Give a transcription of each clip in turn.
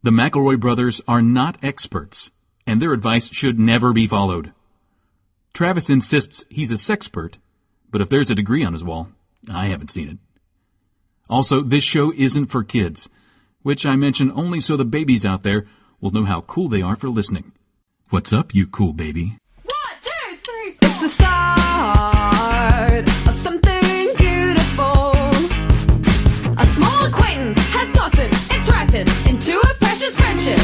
The McElroy brothers are not experts, and their advice should never be followed. Travis insists he's a sexpert, but if there's a degree on his wall, I haven't seen it. Also, this show isn't for kids, which I mention only so the babies out there will know how cool they are for listening. What's up, you cool baby? 1, 2, 3, 4. It's the start of something beautiful. A small acquaintance has blossomed, it's ripened into a precious friendship.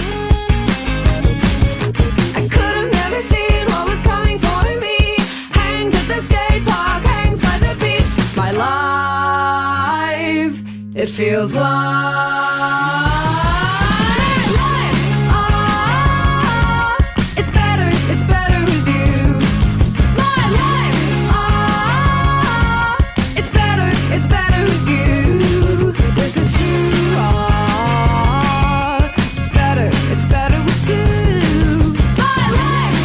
I could have never seen what was coming for me. Hangs at the skate park, hangs by the beach. My life, it feels like it's better with you. My life, it's better with you. This is true, it's better with two. My life,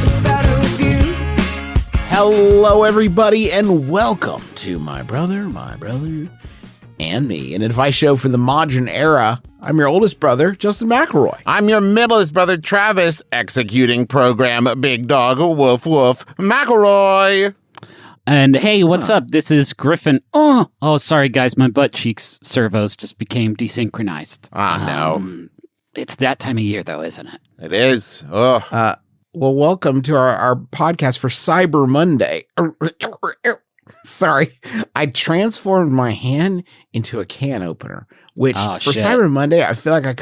it's better with you. Hello, everybody, and welcome to My Brother, and Me, an advice show for the modern era. I'm your oldest brother, Justin McElroy. I'm your middlest brother, Travis, executing program, Big Dog, Woof Woof, McElroy. And hey, what's up? This is Griffin. Oh, sorry, guys. My butt cheeks servos just became desynchronized. No. It's that time of year, though, isn't it? It is. Oh. Well, welcome to our podcast for Cyber Monday. Sorry, I transformed my hand into a can opener, which for shit. Cyber Monday, I feel like I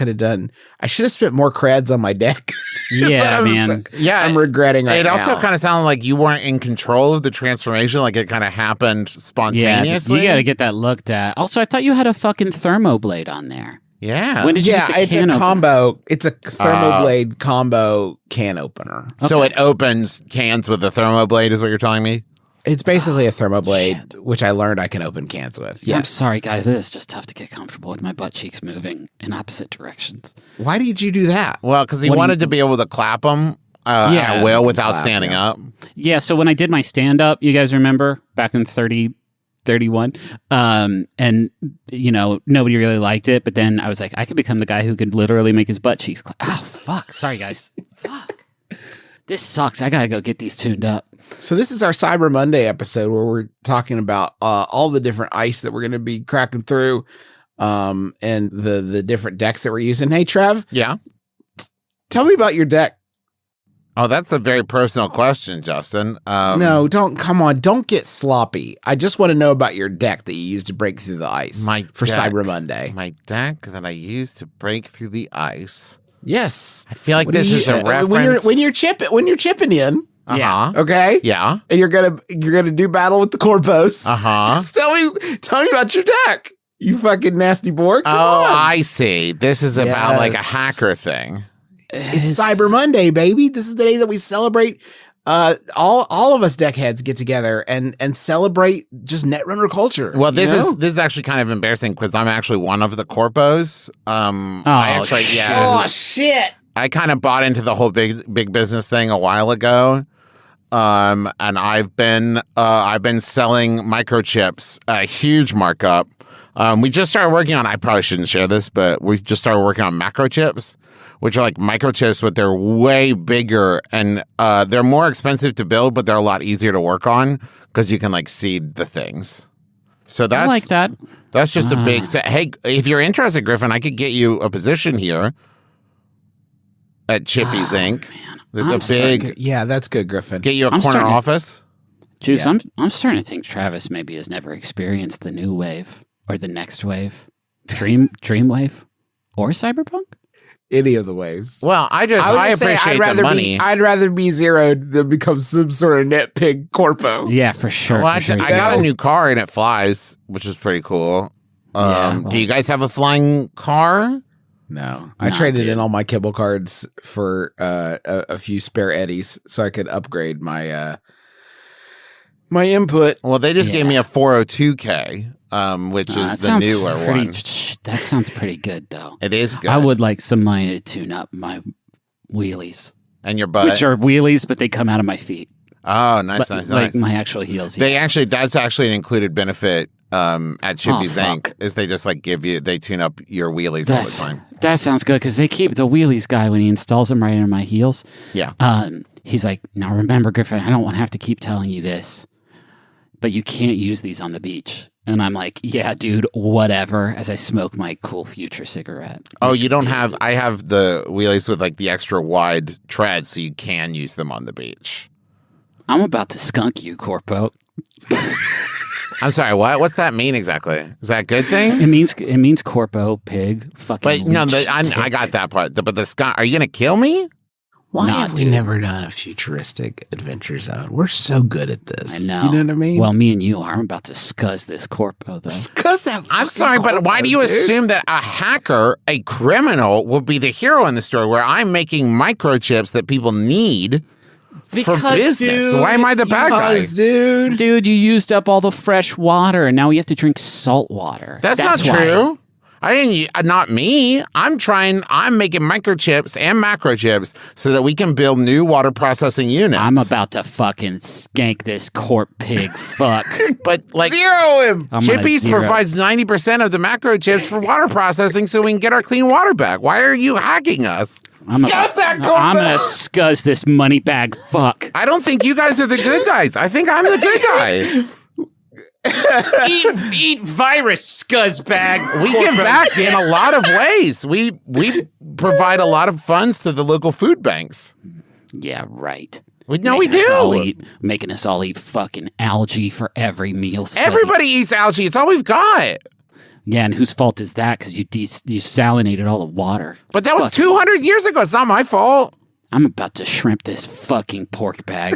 should have spent more creds on my deck. Yeah, man. I'm regretting right It now. also kind of sounded like you weren't in control of the transformation, like it kind of happened spontaneously. Yeah, you got to get that looked at. Also, I thought you had a fucking thermoblade on there. Yeah. When did you get the it's can a opener? combo. It's a thermoblade combo can opener. So it opens cans with a thermoblade is what you're telling me? It's basically a thermoblade, which I learned I can open cans with. Yeah, I'm sorry, guys. It is just tough to get comfortable with my butt cheeks moving in opposite directions. Why did you do that? Well, because he wanted to be able to clap them at will without standing up. Yeah, so when I did my stand-up, you guys remember, back in 31, and, you know, nobody really liked it, but then I was like, I could become the guy who could literally make his butt cheeks clap. Oh, fuck. Sorry, guys. Fuck. This sucks. I gotta go get these tuned up. So this is our Cyber Monday episode where we're talking about all the different ice that we're going to be cracking through and the different decks that we're using. Hey, Trev. Yeah. Tell me about your deck. Oh, that's a very personal question, Justin. No, don't get sloppy. I just want to know about your deck that you use to break through the ice for deck. Cyber Monday. My deck that I use to break through the ice. Yes. I feel like this is a reference. When you're chipping in. Uh-huh. Okay. Yeah. And you're gonna do battle with the Corpos. Uh-huh. Just tell me about your deck. You fucking nasty board. Come on. I see. This is about like a hacker thing. It's Cyber Monday, baby. This is the day that we celebrate. All of us deck heads get together and celebrate just Netrunner culture. Well, this is actually kind of embarrassing because I'm actually one of the Corpos. Oh shit! I kind of bought into the whole big business thing a while ago. And I've been selling microchips at a huge markup. We just started working on, I probably shouldn't share this, but we just started working on macrochips, which are like microchips, but they're way bigger and they're more expensive to build, but they're a lot easier to work on because you can like seed the things. So that's I like that. That's just a big set. Hey, if you're interested, Griffin, I could get you a position here at Chippy's Inc. Man. There's a big... Yeah, that's good, Griffin. Get you a corner office? Juice, yeah. I'm starting to think Travis maybe has never experienced the new wave or the next wave. Dream wave or cyberpunk? Any of the waves. Well, I appreciate the money. I'd rather be zeroed than become some sort of net pig corpo. Yeah, for sure. Well, for I got a new car and it flies, which is pretty cool. Do you guys have a flying car? No, I traded in all my kibble cards for a few spare eddies so I could upgrade my my input. Well, they just gave me a 402k, which is the newer one. That sounds pretty good, though. It is good. I would like some money to tune up my wheelies. And your butt. Which are wheelies, but they come out of my feet. Oh, nice. Like my actual heels. That's actually an included benefit at Chippy's fuck. Inc. is they just like they tune up your wheelies all the time. That sounds good because they keep the wheelies guy when he installs them right under my heels. Yeah. He's like, now remember, Griffin, I don't want to have to keep telling you this, but you can't use these on the beach. And I'm like, yeah, dude, whatever, as I smoke my cool future cigarette. Oh, you don't have, I have the wheelies with like the extra wide tread so you can use them on the beach. I'm about to skunk you, Corpo. I'm sorry, what? What's that mean exactly? Is that a good thing? It means corpo, pig, fucking. But no, leech, I got that part. But the skunk, are you gonna kill me? Why Nah, have we dude. never done a futuristic adventure zone? We're so good at this. I know. You know what I mean? Well, me and you are. I'm about to scuzz this corpo, though. Scuzz that. I'm fucking sorry, but why do you corpo, dude. assume that a hacker, a criminal, will be the hero in the story where I'm making microchips that people need for business? dude, Why am I the bad guy? Because, dude. Dude, you used up all the fresh water, and now we have to drink salt water. That's not why. true. I didn't. Not me. I'm making microchips and macrochips so that we can build new water processing units. I'm about to fucking skank this corp pig. Fuck. But like Zero him. I'm gonna Chippies zero. provides 90% of the macrochips for water processing, so we can get our clean water back. Why are you hacking us? Scuzz that corpo. I'm gonna scuzz this money bag. Fuck. I don't think you guys are the good guys. I think I'm the good guy. Eat virus, scuzzbag. We give back in a lot of ways. We provide a lot of funds to the local food banks. Yeah, right. We Making us do. all making us all eat fucking algae for every meal. study. Everybody eats algae. It's all we've got. Yeah, and whose fault is that? Because you salinated all the water. But that was 200 years ago. It's not my fault. I'm about to shrimp this fucking pork bag.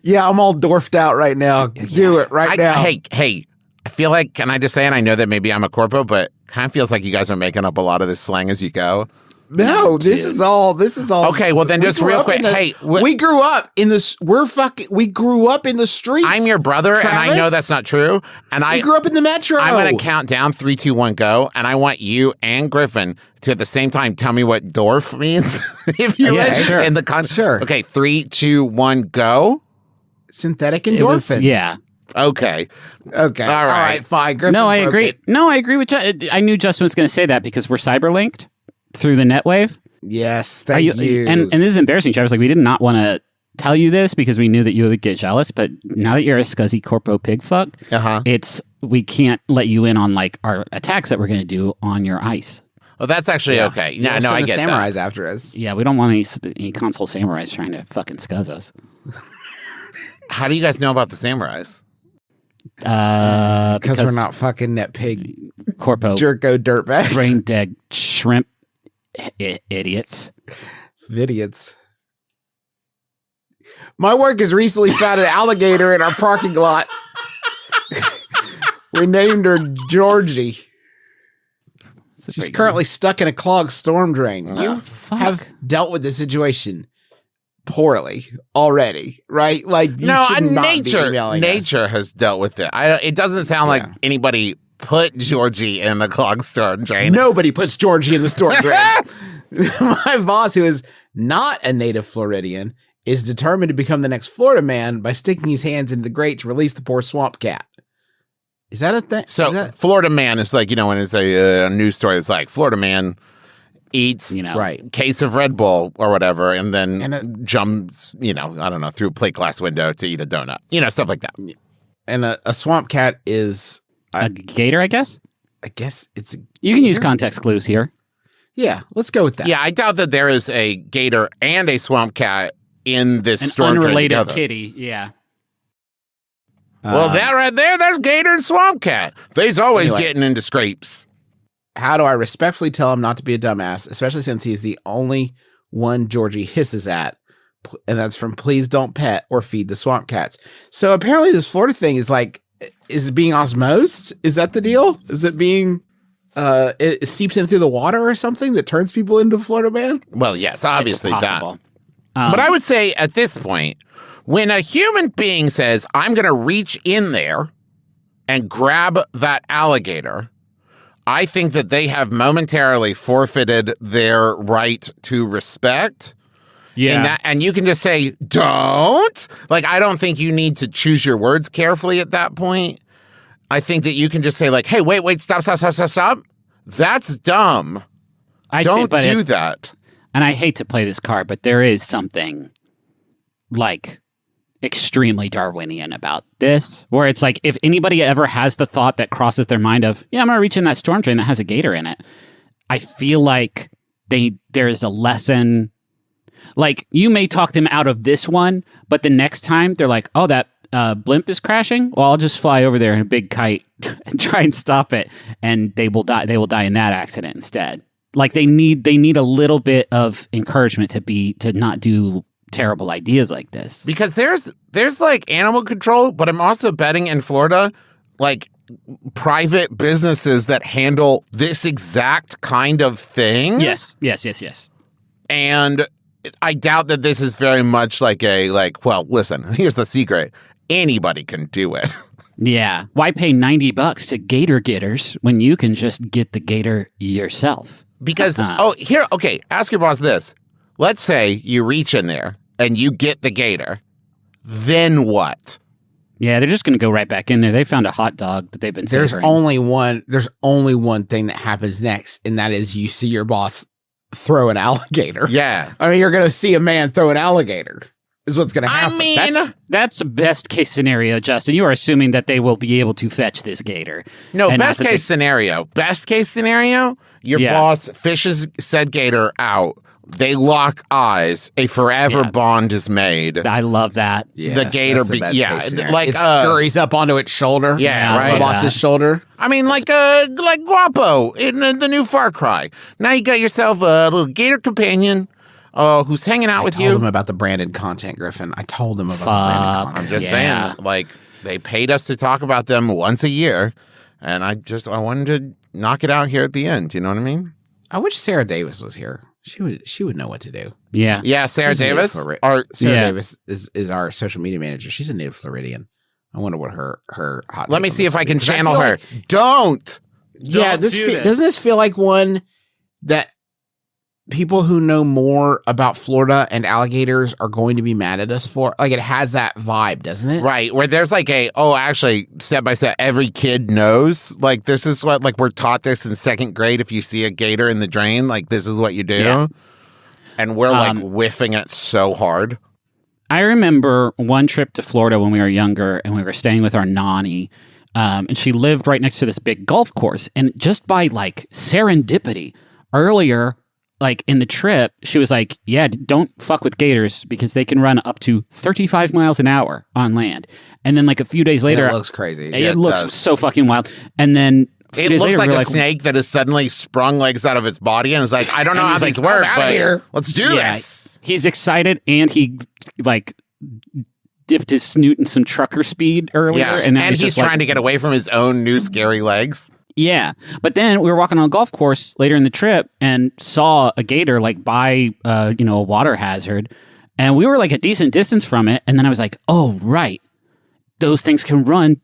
Yeah, I'm all dwarfed out right now. Do it right now. Hey, I feel like, can I just say, and I know that maybe I'm a corpo, but kind of feels like you guys are making up a lot of this slang as you go. No, this is all. Okay, well then we just grew real up quick. in the- Hey, we grew up in this. We grew up in the streets. I'm your brother, and I know Travis. that's not true. And We grew up in the metro. I'm going to count down 3, 2, 1, go. And I want you and Griffin to at the same time tell me what Dorf means. If you Yeah, would. sure. In the Sure. Okay, 3, 2, 1, go. Synthetic It was- endorphins. yeah. Okay. Okay. All right. Fine. Griffin No, I broke agree. it. No, I agree with I knew Justin was going to say that because we're cyber linked through the netwave. Yes. Thank you. And this is embarrassing, Travis. Like, we did not want to tell you this because we knew that you would get jealous. But now that you're a scuzzy corpo pig fuck, we can't let you in on like our attacks that we're going to do on your ice. Well, that's actually okay. No, Send I the get samurais that. after us. Yeah, we don't want any console samurais trying to fucking scuzz us. How do you guys know about the samurais? Because we're not fucking that pig corpo jerko dirtbags. brain dead shrimp idiots. Idiots. My work has recently found an alligator in our parking lot. We named her Georgie. She's currently stuck in a clogged storm drain. You have dealt with the situation poorly already, right? Like you No, should not be nature emailing us. nature has dealt with it. It doesn't sound like anybody put Georgie in the clogged storm drain. Nobody puts Georgie in the storm drain. My boss, who is not a native Floridian, is determined to become the next Florida man by sticking his hands into the grate to release the poor swamp cat. Is that a thing? So Florida man is like, when it's a news story, it's like Florida man eats right case of Red Bull or whatever, and then And jumps, I don't know, through a plate glass window to eat a donut, stuff like that. And a swamp cat is A gator, I guess? I guess it's You can use context clues here. yeah. Let's go with that. Yeah, I doubt that there is a gator and a swamp cat in this An storm drain unrelated together. kitty, yeah. Well, that right there, there's gator and swamp cat. They's always Anyway. getting into scrapes. How do I respectfully tell him not to be a dumbass, especially since he's the only one Georgie hisses at? And that's from Please Don't Pet or Feed the Swamp Cats. So apparently this Florida thing is like, is it being osmosed? Is that the deal? Is it being, it seeps in through the water or something that turns people into Florida man? Well, yes, obviously It's that. possible. But I would say at this point, when a human being says, I'm going to reach in there and grab that alligator, I think that they have momentarily forfeited their right to respect. Yeah. And you can just say, don't. Like, I don't think you need to choose your words carefully at that point. I think that you can just say like, hey, wait, stop. That's dumb. Don't do that. And I hate to play this card, but there is something like extremely Darwinian about this, where it's like if anybody ever has the thought that crosses their mind of, yeah, I'm going to reach in that storm drain that has a gator in it, I feel like there is a lesson. Like, you may talk them out of this one, but the next time they're like, oh, that blimp is crashing? Well, I'll just fly over there in a big kite and try and stop it, and they will die. They will die in that accident instead. Like, they need a little bit of encouragement to not do terrible ideas like this. Because there's like animal control, but I'm also betting in Florida, like private businesses that handle this exact kind of thing. Yes. And I doubt that this is very much like well, listen, here's the secret. Anybody can do it. Yeah. Why pay $90 to gator getters when you can just get the gator yourself? Because, ask your boss this. Let's say you reach in there and you get the gator. Then what? Yeah, they're just going to go right back in there. They found a hot dog that they've been There's savoring. only one thing that happens next, and that is you see your boss throw an alligator. Yeah. I mean, you're going to see a man throw an alligator is what's going to happen. I mean, that's the best case scenario, Justin. You are assuming that they will be able to fetch this gator. No, best case scenario. Best case scenario, your boss fishes said gator out. They lock eyes. A forever bond is made. I love that. Yeah, the gator, like it scurries up onto its shoulder. Yeah, right. The boss's shoulder. I mean, like Guapo in the new Far Cry. Now you got yourself a little gator companion who's hanging out with you. I told him about the branded content, Griffin. I told him about the branded content. I'm just saying, like, they paid us to talk about them once a year, and I wanted to knock it out here at the end. You know what I mean? I wish Sarah Davis was here. She would know what to do. Yeah. Yeah, Sarah Davis. Sarah Davis is our social media manager. She's a native Floridian. I wonder what her hot. Let me see if I can channel her. Don't. Yeah, doesn't this feel like one that people who know more about Florida and alligators are going to be mad at us for? Like, it has that vibe, doesn't it? Right, where there's like actually, step by step, every kid knows. Like, this is what, like, we're taught this in second grade. If you see a gator in the drain, like, this is what you do. Yeah. And we're like whiffing it so hard. I remember one trip to Florida when we were younger, and we were staying with our nanny, and she lived right next to this big golf course. And just by like serendipity, earlier, like in the trip, she was like, yeah, don't fuck with gators because they can run up to 35 miles an hour on land. And then like a few days later, it looks crazy. It looks so fucking wild. And then it looks like a snake that has suddenly sprung legs out of its body and is like, I don't know how these work, but let's do this. He's excited, and he like dipped his snoot in some trucker speed earlier. Yeah. And he's trying to get away from his own new scary legs. Yeah. But then we were walking on a golf course later in the trip and saw a gator like by, a water hazard. And we were like a decent distance from it. And then I was like, oh, right. Those things can run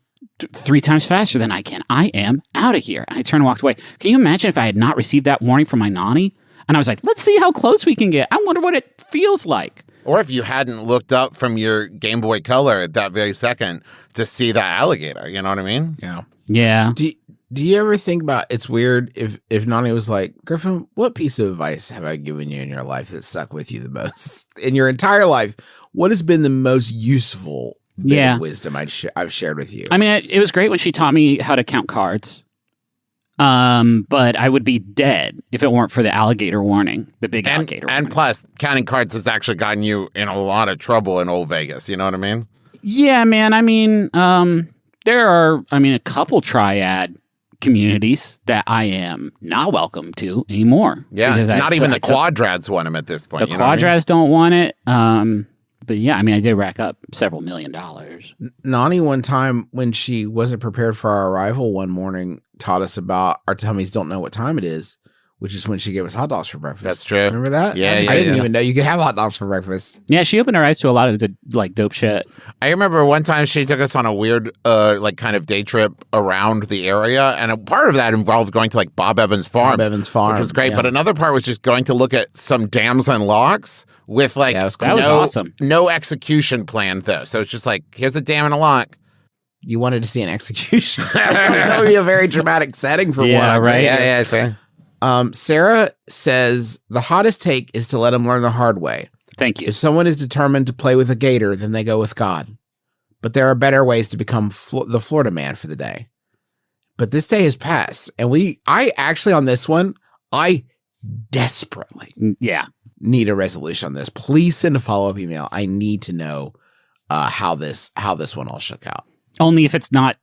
3 times faster than I can. I am out of here. And I turned and walked away. Can you imagine if I had not received that warning from my nanny? And I was like, let's see how close we can get. I wonder what it feels like. Or if you hadn't looked up from your Game Boy Color at that very second to see that alligator. You know what I mean? Yeah. Yeah. Do you ever think about, it's weird if Nani was like, Griffin, what piece of advice have I given you in your life that stuck with you the most? In your entire life, what has been the most useful bit of wisdom I've shared with you? I mean, it was great when she taught me how to count cards. But I would be dead if it weren't for the alligator warning, the big alligator warning. And plus, counting cards has actually gotten you in a lot of trouble in Old Vegas. You know what I mean? Yeah, man. I mean, there are, a couple triad communities that I am not welcome to anymore. Yeah, not even the quadrads want them at this point. The quadrads don't want it. But yeah, I did rack up several $1 million. Nani one time when she wasn't prepared for our arrival one morning taught us about our tummies don't know what time it is, which is when she gave us hot dogs for breakfast. That's true. Remember that? Yeah, I didn't even know you could have hot dogs for breakfast. Yeah, she opened her eyes to a lot of the dope shit. I remember one time she took us on a weird kind of day trip around the area, and a part of that involved going to like Bob Evans Farm. Which was great. Yeah. But another part was just going to look at some dams and locks with like that was awesome. No execution plan though. So it's just like, here's a dam and a lock. You wanted to see an execution. That would be a very dramatic setting for one. Right. Yeah, fair. Sarah says the hottest take is to let him learn the hard way. Thank you. If someone is determined to play with a gator, then they go with God. But there are better ways to become the Florida man for the day. But this day has passed, and I actually on this one, I desperately need a resolution on this. Please send a follow-up email. I need to know how this one all shook out. Only if it's not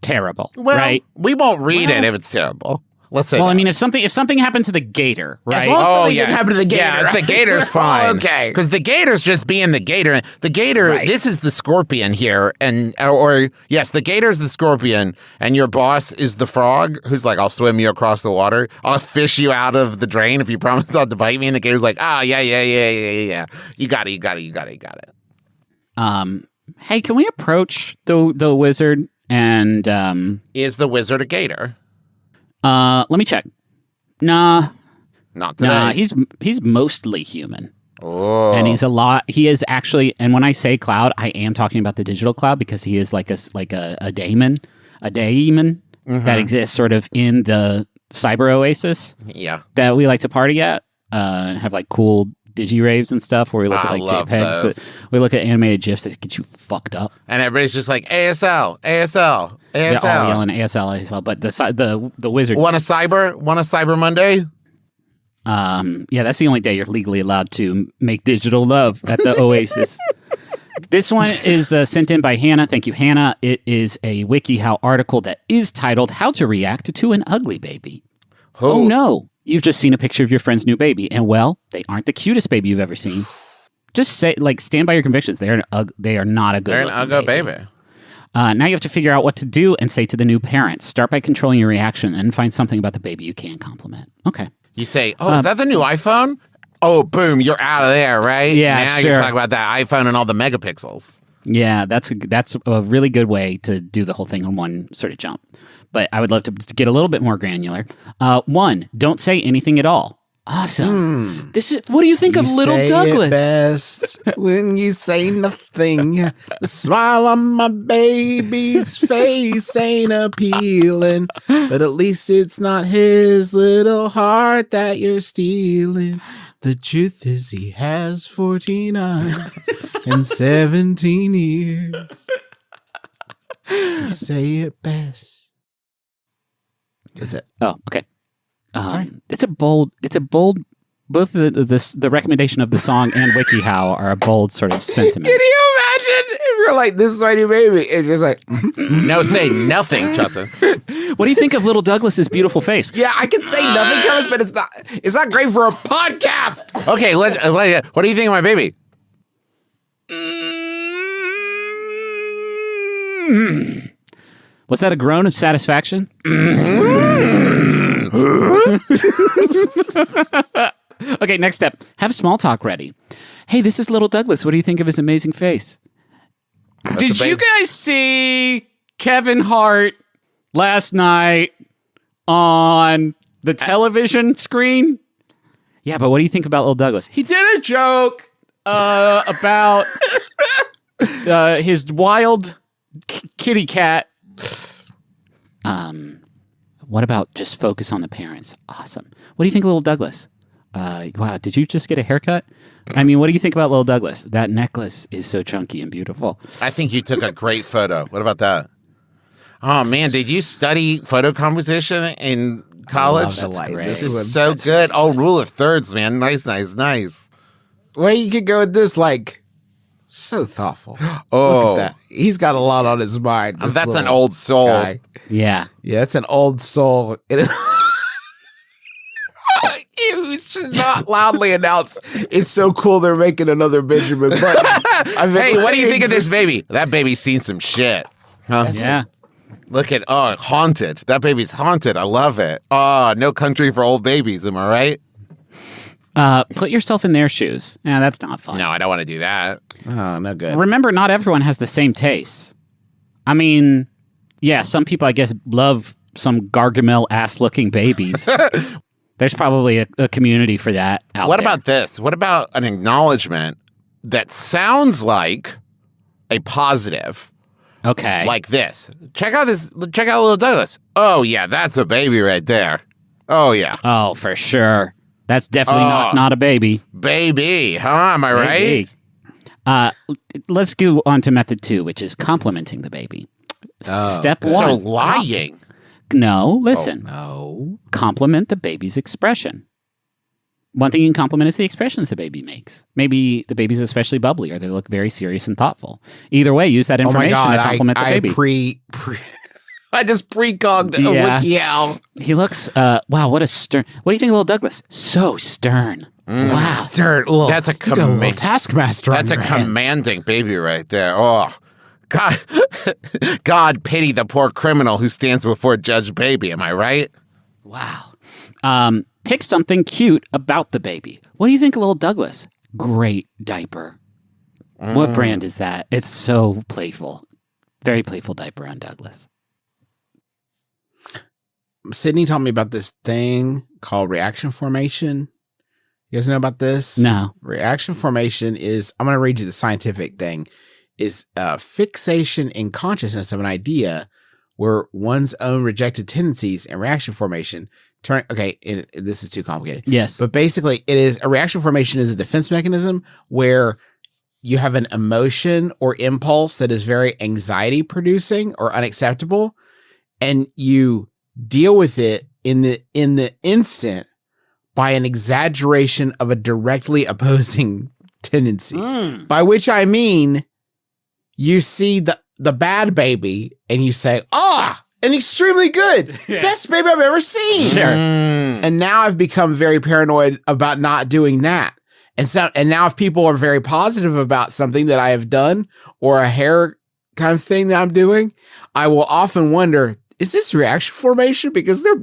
terrible, right? We won't read it if it's terrible. Let's say. Well, that. I mean, if something happened to the gator, right? As long as something didn't happen to the gator. Yeah, the gator's fine. Okay. Because the gator's just being the gator. The gator, this is the scorpion here. Yes, the gator's the scorpion, and your boss is the frog who's like, I'll swim you across the water. I'll fish you out of the drain if you promise not to bite me. And the gator's like, yeah. You got it. Hey, can we approach the wizard and Is the wizard a gator? let me check. Nah, Not today. nah, he's mostly human. Oh. And he is actually, and when I say cloud, I am talking about the digital cloud because he is like a daemon that exists sort of in the cyber oasis Yeah. that we like to party at, and have like cool digi raves and stuff where we look at like love JPEGs those. we look at animated GIFs that get you fucked up. And everybody's just like, ASL. They're all yelling ASL, but the wizard. Want a cyber Monday? Yeah, that's the only day you're legally allowed to make digital love at the Oasis. This one is sent in by Hannah. Thank you, Hannah. It is a WikiHow article that is titled "How to React to an Ugly Baby." Oh no, you've just seen a picture of your friend's new baby, and well, they aren't the cutest baby you've ever seen. Just stand by your convictions. They are not a good. They're an ugly baby. Now you have to figure out what to do and say to the new parent. Start by controlling your reaction and find something about the baby you can compliment. Okay. You say, is that the new iPhone? Oh, boom, you're out of there, right? Yeah, now sure. you're talking about that iPhone and all the megapixels. Yeah, that's a really good way to do the whole thing in one sort of jump. But I would love to get a little bit more granular. 1, don't say anything at all. Awesome. What do you think of Little say Douglas? It best when you say nothing. The smile on my baby's face ain't appealing, but at least it's not his little heart that you're stealing. The truth is he has 14 eyes and 17 ears. You say it best. That's it. Oh, okay. It's a bold. Both the recommendation of the song and WikiHow are a bold sort of sentiment. Can you imagine if you're like, this is my new baby, and you're just like, No, say nothing, Justin. What do you think of Little Douglas's beautiful face? yeah, I can say nothing, Travis, but it's not great for a podcast. Okay, what do you think of my baby? Was that a groan of satisfaction? Okay, next step. Have small talk ready. Hey, this is Little Douglas. What do you think of his amazing face? Did you guys see Kevin Hart last night on the television screen? Yeah, but what do you think about Little Douglas? He did a joke about his wild kitty cat. What about just focus on the parents? Awesome. What do you think of Little Douglas? Wow, did you just get a haircut? I mean, what do you think about Little Douglas? That necklace is so chunky and beautiful. I think you took a great photo. What about that? Oh, man, did you study photo composition in college? Love the light. This is so good. Oh, rule of thirds, man. Nice. Well, you could go with this, like, so thoughtful. Oh. Look at that. He's got a lot on his mind. this That's an little old soul. guy. Yeah. Yeah, it's an old soul. You should not loudly announce, it's so cool they're making another Benjamin Button. Hey, what do you think of this baby? That baby's seen some shit. Huh? Yeah. Look at, haunted. That baby's haunted. I love it. Oh, no country for old babies. Am I right? Put yourself in their shoes. Yeah, that's not fun. No, I don't want to do that. Oh, no good. Remember, not everyone has the same tastes. I mean, yeah, some people, I guess, love some Gargamel-ass looking babies. There's probably a community for that out What there. about this? What about an acknowledgement that sounds like a positive, Okay. Like this. Check out little Douglas. Oh yeah, that's a baby right there. Oh yeah. Oh, for sure. That's definitely not a baby. Baby, huh? Am I right? Let's go on to method 2, which is complimenting the baby. Step 1. So lying. No, listen. No. Compliment the baby's expression. One thing you can compliment is the expressions the baby makes. Maybe the baby's especially bubbly or they look very serious and thoughtful. Either way, use that information to compliment the baby. I just precogged a wiki out. He looks, wow, what a stern. What do you think of little Douglas? So stern. Wow. Stern. Look, That's a you got little taskmaster. That's a commanding baby right there. Oh, God. God pity the poor criminal who stands before Judge Baby. Am I right? Wow. Pick something cute about the baby. What do you think of little Douglas? Great diaper. What brand is that? It's so playful. Very playful diaper on Douglas. Sydney told me about this thing called reaction formation. You guys know about this? No. Reaction formation is, I'm going to read you the scientific thing, is fixation in consciousness of an idea where one's own rejected tendencies and reaction formation turn. Okay, this is too complicated. Yes. But basically, a reaction formation is a defense mechanism where you have an emotion or impulse that is very anxiety producing or unacceptable, and you deal with it in the instant by an exaggeration of a directly opposing tendency. By which I mean, you see the bad baby and you say, an extremely good, best baby I've ever seen. Sure. And now I've become very paranoid about not doing that. And now if people are very positive about something that I have done or a hair kind of thing that I'm doing, I will often wonder, is this reaction formation? Because they're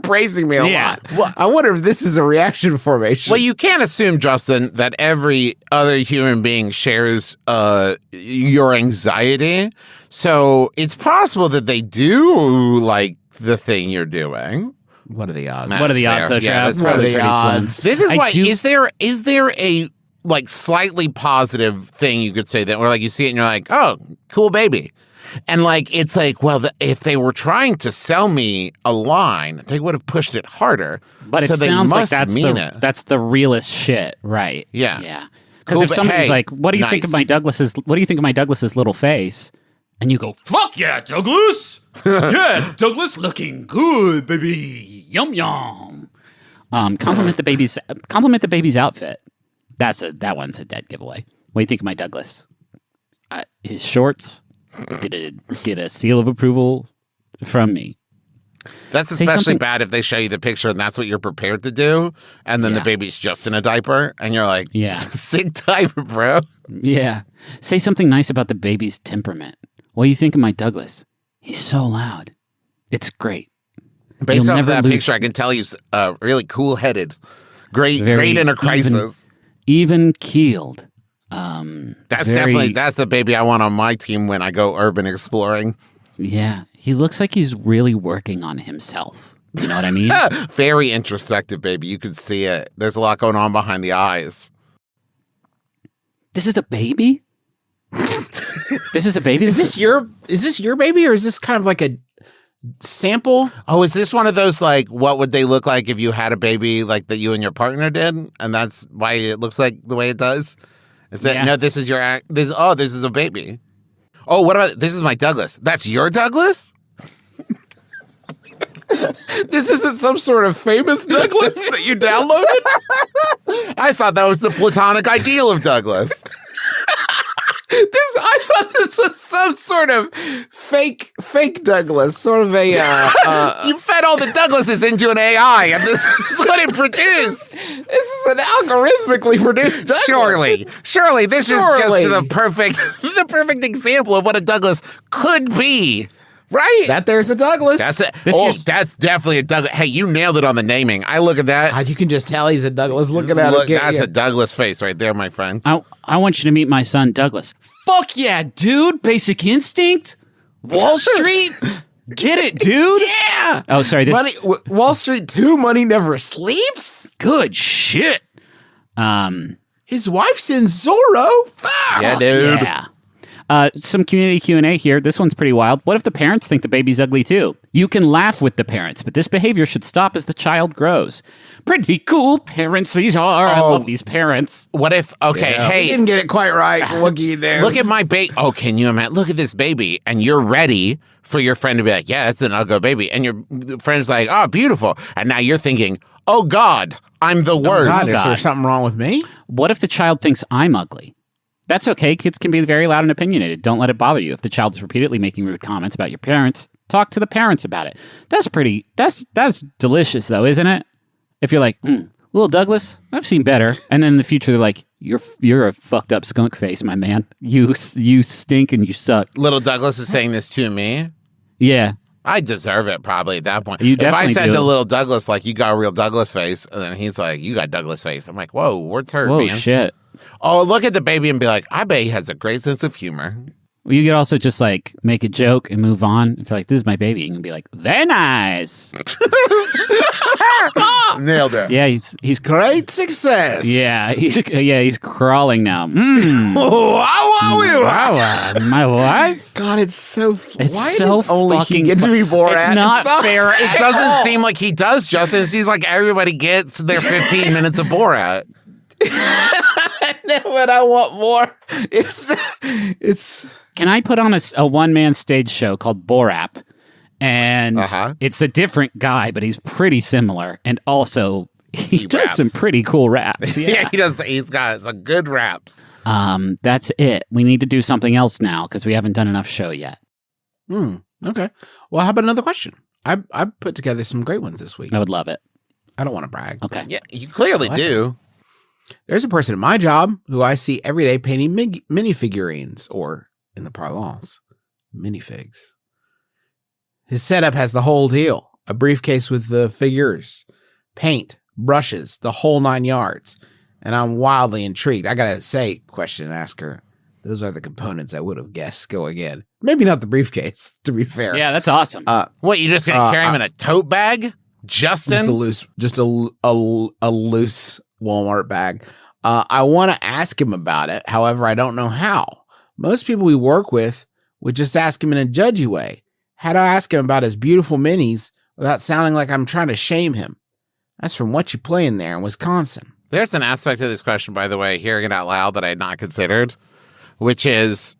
praising me a lot. Well, I wonder if this is a reaction formation. Well, you can't assume, Justin, that every other human being shares your anxiety. So it's possible that they do like the thing you're doing. What are the odds? What are the odds, though, Trav? What are the odds? This is why. Is there a like slightly positive thing you could say that, or like you see it and you're like, oh, cool baby. And like, it's like, well, if they were trying to sell me a line, they would have pushed it harder. But so it they sounds like must that's mean it. that's the realest shit, right? Yeah. Yeah. Because Cool, if but somebody's hey, like, what do you think of my Douglas's little face? And you go, Fuck yeah, Douglas! Yeah, Douglas looking good, baby. Yum yum. compliment the baby's outfit. That one's a dead giveaway. What do you think of my Douglas? His shorts get a seal of approval from me. That's especially bad if they show you the picture and that's what you're prepared to do, and then the baby's just in a diaper, and you're like, sick diaper, bro. Yeah. Say something nice about the baby's temperament. What do you think of my Douglas? He's so loud. It's great. Based off that picture, I can tell he's really cool-headed. Great in a crisis. Even keeled. That's the baby I want on my team when I go urban exploring. Yeah. He looks like he's really working on himself. You know what I mean? Very introspective, baby. You can see it. There's a lot going on behind the eyes. This is a baby? This is a baby? Is this your baby, or is this kind of like a sample? Oh, is this one of those, like, what would they look like if you had a baby like that you and your partner did? And that's why it looks like the way it does? Is that, no, this is this is a baby. Oh, what about, this is my Douglas. That's your Douglas? This isn't some sort of famous Douglas that you downloaded? I thought that was the platonic ideal of Douglas. I thought this was some sort of fake Douglas, sort of a. You fed all the Douglases into an AI, and this is what it produced. This is an algorithmically produced Douglas. Surely, this is just the perfect example of what a Douglas could be. Right? That there's a Douglas. That's it. That's definitely a Douglas. Hey, you nailed it on the naming. I look at that. God, you can just tell he's a Douglas. Look at that. That's a Douglas face right there, my friend. I want you to meet my son, Douglas. Fuck yeah, dude. Basic Instinct. Wall Street. Get it, dude. Yeah. Oh, sorry. Wall Street 2, Money Never Sleeps. Good shit. His wife's in Zorro. Fuck. Yeah, dude. Yeah. Some community Q&A here. This one's pretty wild. What if the parents think the baby's ugly too? You can laugh with the parents, but this behavior should stop as the child grows. Pretty cool parents these are. I love these parents. What if, hey. You didn't get it quite right. What can you do? Look at my baby. Oh, can you imagine? Look at this baby. And you're ready for your friend to be like, yeah, that's an ugly baby. And your friend's like, oh, beautiful. And now you're thinking, oh, God, I'm the worst. God, is there something wrong with me? What if the child thinks I'm ugly? That's okay. Kids can be very loud and opinionated. Don't let it bother you. If the child is repeatedly making rude comments about your parents, talk to the parents about it. That's delicious, though, isn't it? If you're like, little Douglas, I've seen better. And then in the future, they're like, you're a fucked up skunk face, my man. You stink and you suck. Little Douglas is saying this to me. Yeah. I deserve it probably at that point. You definitely if I said do. to little Douglas, like, you got a real Douglas face, and then he's like, you got Douglas face. I'm like, whoa, what's hurt, Whoa, man? shit. Oh, look at the baby and be like, I bet he has a great sense of humor. Well, you could also just like make a joke and move on. It's like, this is my baby. You can be like, very nice. Nailed it. Yeah, he's Great success. yeah, he's crawling now. Wow. My wife. God, it's so. It's why so does only fucking he get to be Borat? It's not fair. It doesn't seem like he does, Justin. It seems like everybody gets their 15 minutes of Borat. No, but I want more. It's. Can I put on a one-man stage show called Borat? And it's a different guy, but he's pretty similar. And also, he does raps. some pretty cool raps. Yeah, he does. He's got some good raps. That's it. We need to do something else now because we haven't done enough show yet. Okay. Well, how about another question? I put together some great ones this week. I would love it. I don't want to brag. Okay. Yeah, you clearly do. There's a person at my job who I see every day painting minifigurines, or in the parlance, minifigs. His setup has the whole deal. A briefcase with the figures, paint, brushes, the whole 9 yards. And I'm wildly intrigued. I gotta say, question asker, those are the components I would have guessed going in. Maybe not the briefcase, to be fair. Yeah, that's awesome. What, you just gonna carry him in a tote bag? Justin? Just a loose Walmart bag. I want to ask him about it. However, I don't know how. Most people we work with would just ask him in a judgy way. How do I ask him about his beautiful minis without sounding like I'm trying to shame him? That's from What You Playing There in Wisconsin. There's an aspect of this question, by the way, hearing it out loud that I had not considered, which is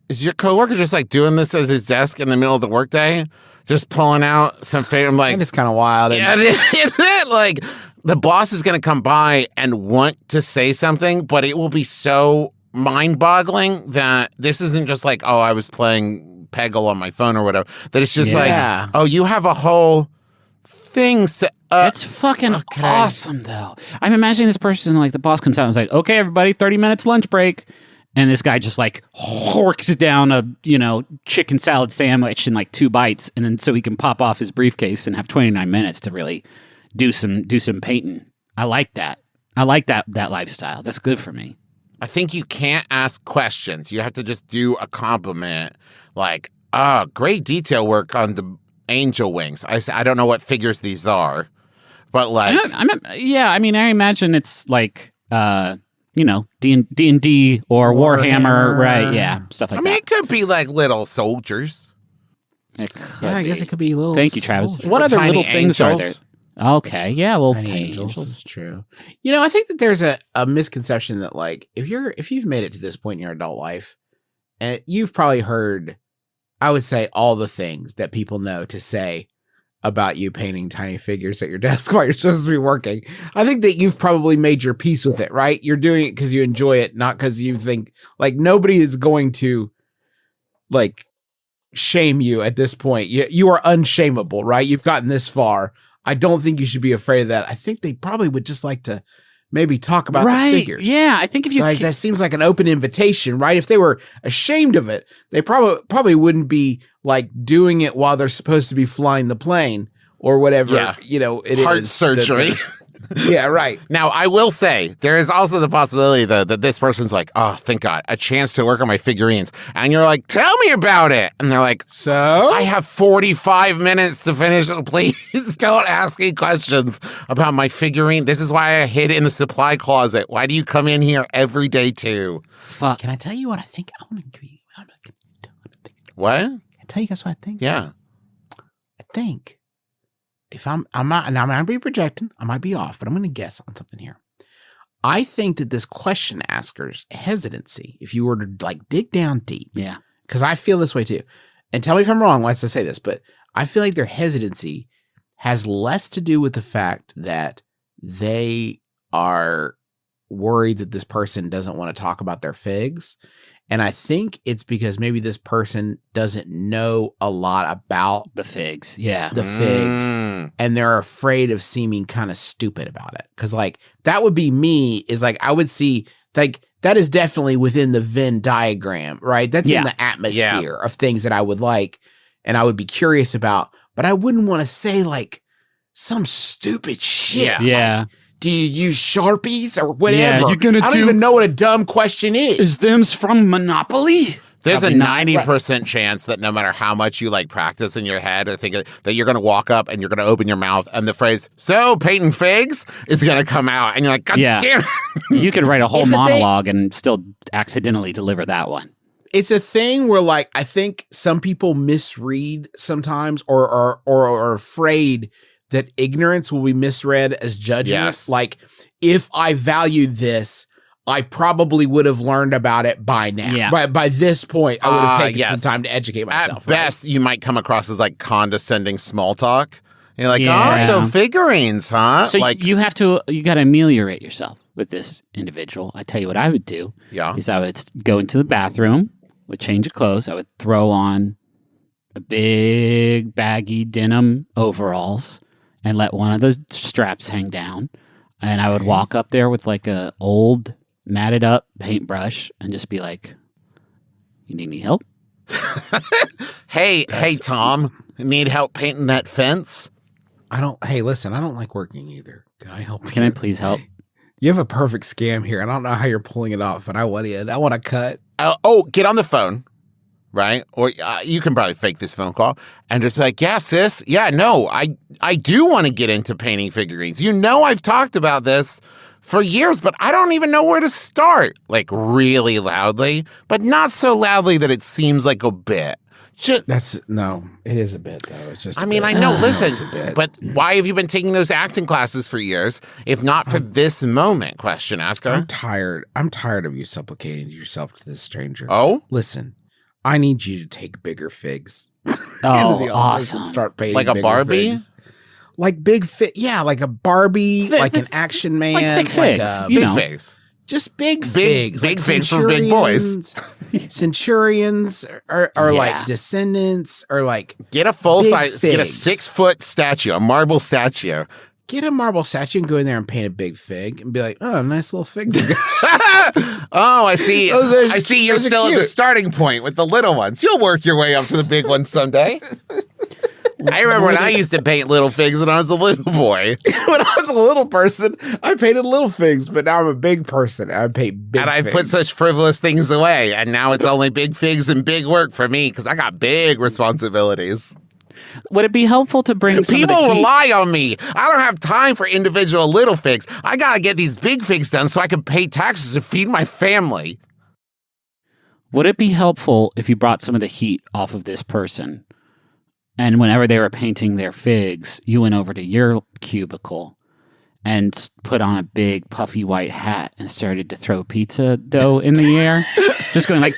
your coworker just like doing this at his desk in the middle of the workday? Just pulling out some favorite, I'm like, It's kind of wild. yeah, like the boss is going to come by and want to say something, but it will be so mind-boggling that this isn't just like, oh, I was playing Peggle on my phone or whatever. That it's just like, oh, you have a whole thing. It's fucking awesome, though. I'm imagining this person, like the boss comes out and is like, okay, everybody, 30 minutes lunch break. And this guy just like horks down a, chicken salad sandwich in like 2 bites. And then so he can pop off his briefcase and have 29 minutes to really do some painting. I like that. I like that lifestyle. That's good for me. I think you can't ask questions. You have to just do a compliment like, great detail work on the angel wings. I don't know what figures these are, but like... I imagine it's like, D&D or Warhammer, right? Yeah, stuff like that. it could be like little soldiers. I guess it could be little... Thank you, Travis. soldiers. What other tiny little things are angels. there? Okay, yeah, little Tiny angels. angels is true. I think that there's a misconception that like if you've made it to this point in your adult life, and you've probably heard, I would say, all the things that people know to say about you painting tiny figures at your desk while you're supposed to be working. I think that you've probably made your peace with it, right? You're doing it because you enjoy it, not because you think like nobody is going to like shame you at this point. You are unshameable, right? You've gotten this far. I don't think you should be afraid of that. I think they probably would just like to maybe talk about the figures. Yeah, I think if you like that seems like an open invitation, right? If they were ashamed of it, they probably wouldn't be like doing it while they're supposed to be flying the plane or whatever. Yeah. It Heart is surgery. Yeah, right. Now, I will say, there is also the possibility, though, that this person's like, oh, thank God, a chance to work on my figurines. And you're like, tell me about it. And they're like, So I have 45 minutes to finish. Please don't ask me questions about my figurine. This is why I hid it in the supply closet. Why do you come in here every day, too? Fuck. can I tell you what I think? What? Can I tell you guys what I think? Yeah. I think if I'm not, now I might be projecting, I might be off, but I'm going to guess on something here. I think that this question asker's hesitancy, if you were to like dig down deep, Yeah. because I feel this way too, and tell me if I'm wrong once I say this, but I feel like their hesitancy has less to do with the fact that they are worried that this person doesn't want to talk about their figs. And I think it's because maybe this person doesn't know a lot about The figs. Yeah. the figs and they're afraid of seeming kind of stupid about it. Cause like that would be me is like, I would see like that is definitely within the Venn diagram, right? That's in the atmosphere of things that I would like and I would be curious about, but I wouldn't want to say like some stupid shit. Yeah. Like, do you use Sharpies or whatever? Yeah, you're gonna I don't even know what a dumb question is. Is them's from Monopoly? There's Probably a not. 90% chance that no matter how much you like practice in your head or think that you're going to walk up and you're going to open your mouth and the phrase, so painting figs is going to come out. And you're like, God damn it. You could write a whole It's a thing. monologue and still accidentally deliver that one. It's a thing where like I think some people misread sometimes or are afraid that ignorance will be misread as judgment. Yes. Like if I valued this, I probably would have learned about it by now. Yeah. By this point, I would have taken yes. some time to educate myself. At best, you might come across as like condescending small talk. You're like, Yeah. oh, so figurines, huh? So like, you got to ameliorate yourself with this individual. I tell you what I would do is I would go into the bathroom, would change of clothes. I would throw on a big baggy denim overalls and let one of the straps hang down. And I would walk up there with like a old matted up paintbrush and just be like, you need any help? hey, Tom, need help painting that fence? Hey, listen, I don't like working either. Can I help you? Can I please help? You have a perfect scam here. I don't know how you're pulling it off, but I want to cut. Get on the phone. Right? Or you can probably fake this phone call and just be like, yeah, sis. Yeah, no, I do want to get into painting figurines. You know, I've talked about this for years, but I don't even know where to start. Like really loudly, but not so loudly that it seems like a bit. It is a bit though. It's just. I mean, I know. Listen, but why have you been taking those acting classes for years, if not for this moment? Question asker. I'm tired. I'm tired of you supplicating yourself to this stranger. Oh, listen. I need you to take bigger figs. Oh, into the office awesome. And start painting like a bigger Barbie? figs. Like big fit. Yeah, like a Barbie, like an action man. Like thick figs. You big know. figs. Just big figs. Big like figs for big boys. Centurions or like descendants or like Get a full big size, get a figs. 6-foot statue, a marble statue. Get a marble statue and go in there and paint a big fig and be like, oh, nice little fig. Oh, I see. Oh, I see you're those are still at the cute. starting point with the little ones. You'll work your way up to the big ones someday. I remember when I used to paint little figs when I was a little boy. When I was a little person, I painted little figs, but now I'm a big person. I paint big And I've figs. put such frivolous things away. And now it's only big figs and big work for me because I got big responsibilities. Would it be helpful to bring some of the People heat? rely on me. I don't have time for individual little figs. I got to get these big figs done so I can pay taxes to feed my family. Would it be helpful if you brought some of the heat off of this person? And whenever they were painting their figs, you went over to your cubicle and put on a big puffy white hat and started to throw pizza dough in the air. Just going like,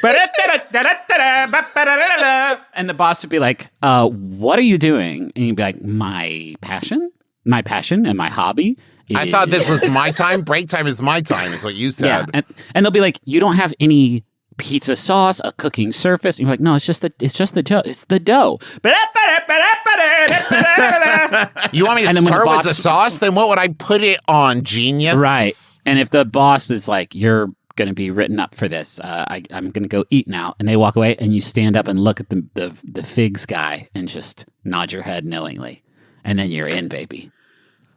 and the boss would be like, what are you doing? And you'd be like, my passion and my hobby. I thought this was my time. Break time is my time, is what you Yeah. said. And they'll be like, you don't have any pizza sauce, a cooking surface. And you're like, no, it's just the dough. It's the dough. You want me to And then when the start with the boss- sauce? Then what would I put it on, genius? Right. And if the boss is like, you're going to be written up for this, I'm going to go eat now. And they walk away and you stand up and look at the figs guy and just nod your head knowingly. And then you're in, baby.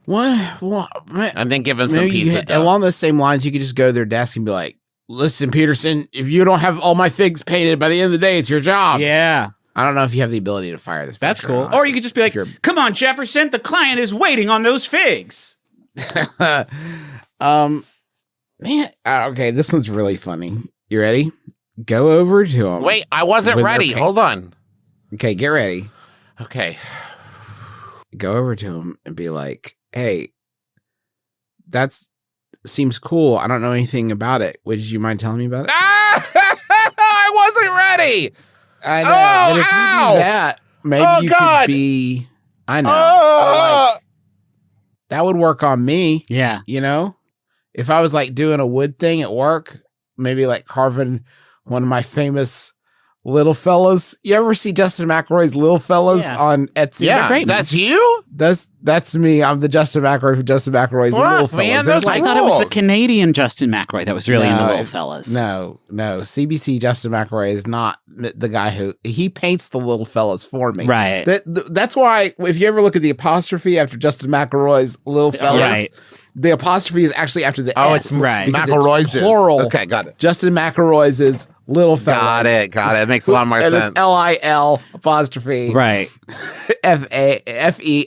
What? Man, And then give him some maybe pizza dough. along those same lines, you could just go to their desk and be like, "Listen, Peterson, if you don't have all my figs painted by the end of the day, it's your job." Yeah. I don't know if you have the ability to fire this. That's person cool. not. Or you could just be like, If you're- come on, Jefferson, the client is waiting on those figs. Man, okay, this one's really funny. You ready? Go over to him. Wait, I wasn't With their ready. paint. Hold on. Okay, get ready. Okay. Go over to him and be like, "Hey, that seems cool. I don't know anything about it. Would you mind telling me about it?" I wasn't ready. I know. Oh, but if you ow. do that, maybe Oh, you God. could be. I know. Oh. Like, that would work on me. Yeah. You know, if I was like doing a wood thing at work, maybe like carving one of my famous little fellas. You ever see Justin McElroy's little fellas Yeah. on Etsy? Yeah, great, man. that's you? That's me. I'm the Justin McElroy from Justin McElroy's What, little fellas. man? There's Those I are thought it was the cool. Canadian Justin McElroy that was really into No, little fellas. No. CBC Justin McElroy is not the guy who he paints the little fellas for me. Right. That's why if you ever look at the apostrophe after Justin McElroy's little fellas, Right. the apostrophe is actually after the Oh, S. it's right. because McElroy's. it's plural. Okay, got it. Justin McElroy's is little fellas. Got it. It makes a lot more and sense. it's LIL apostrophe Right.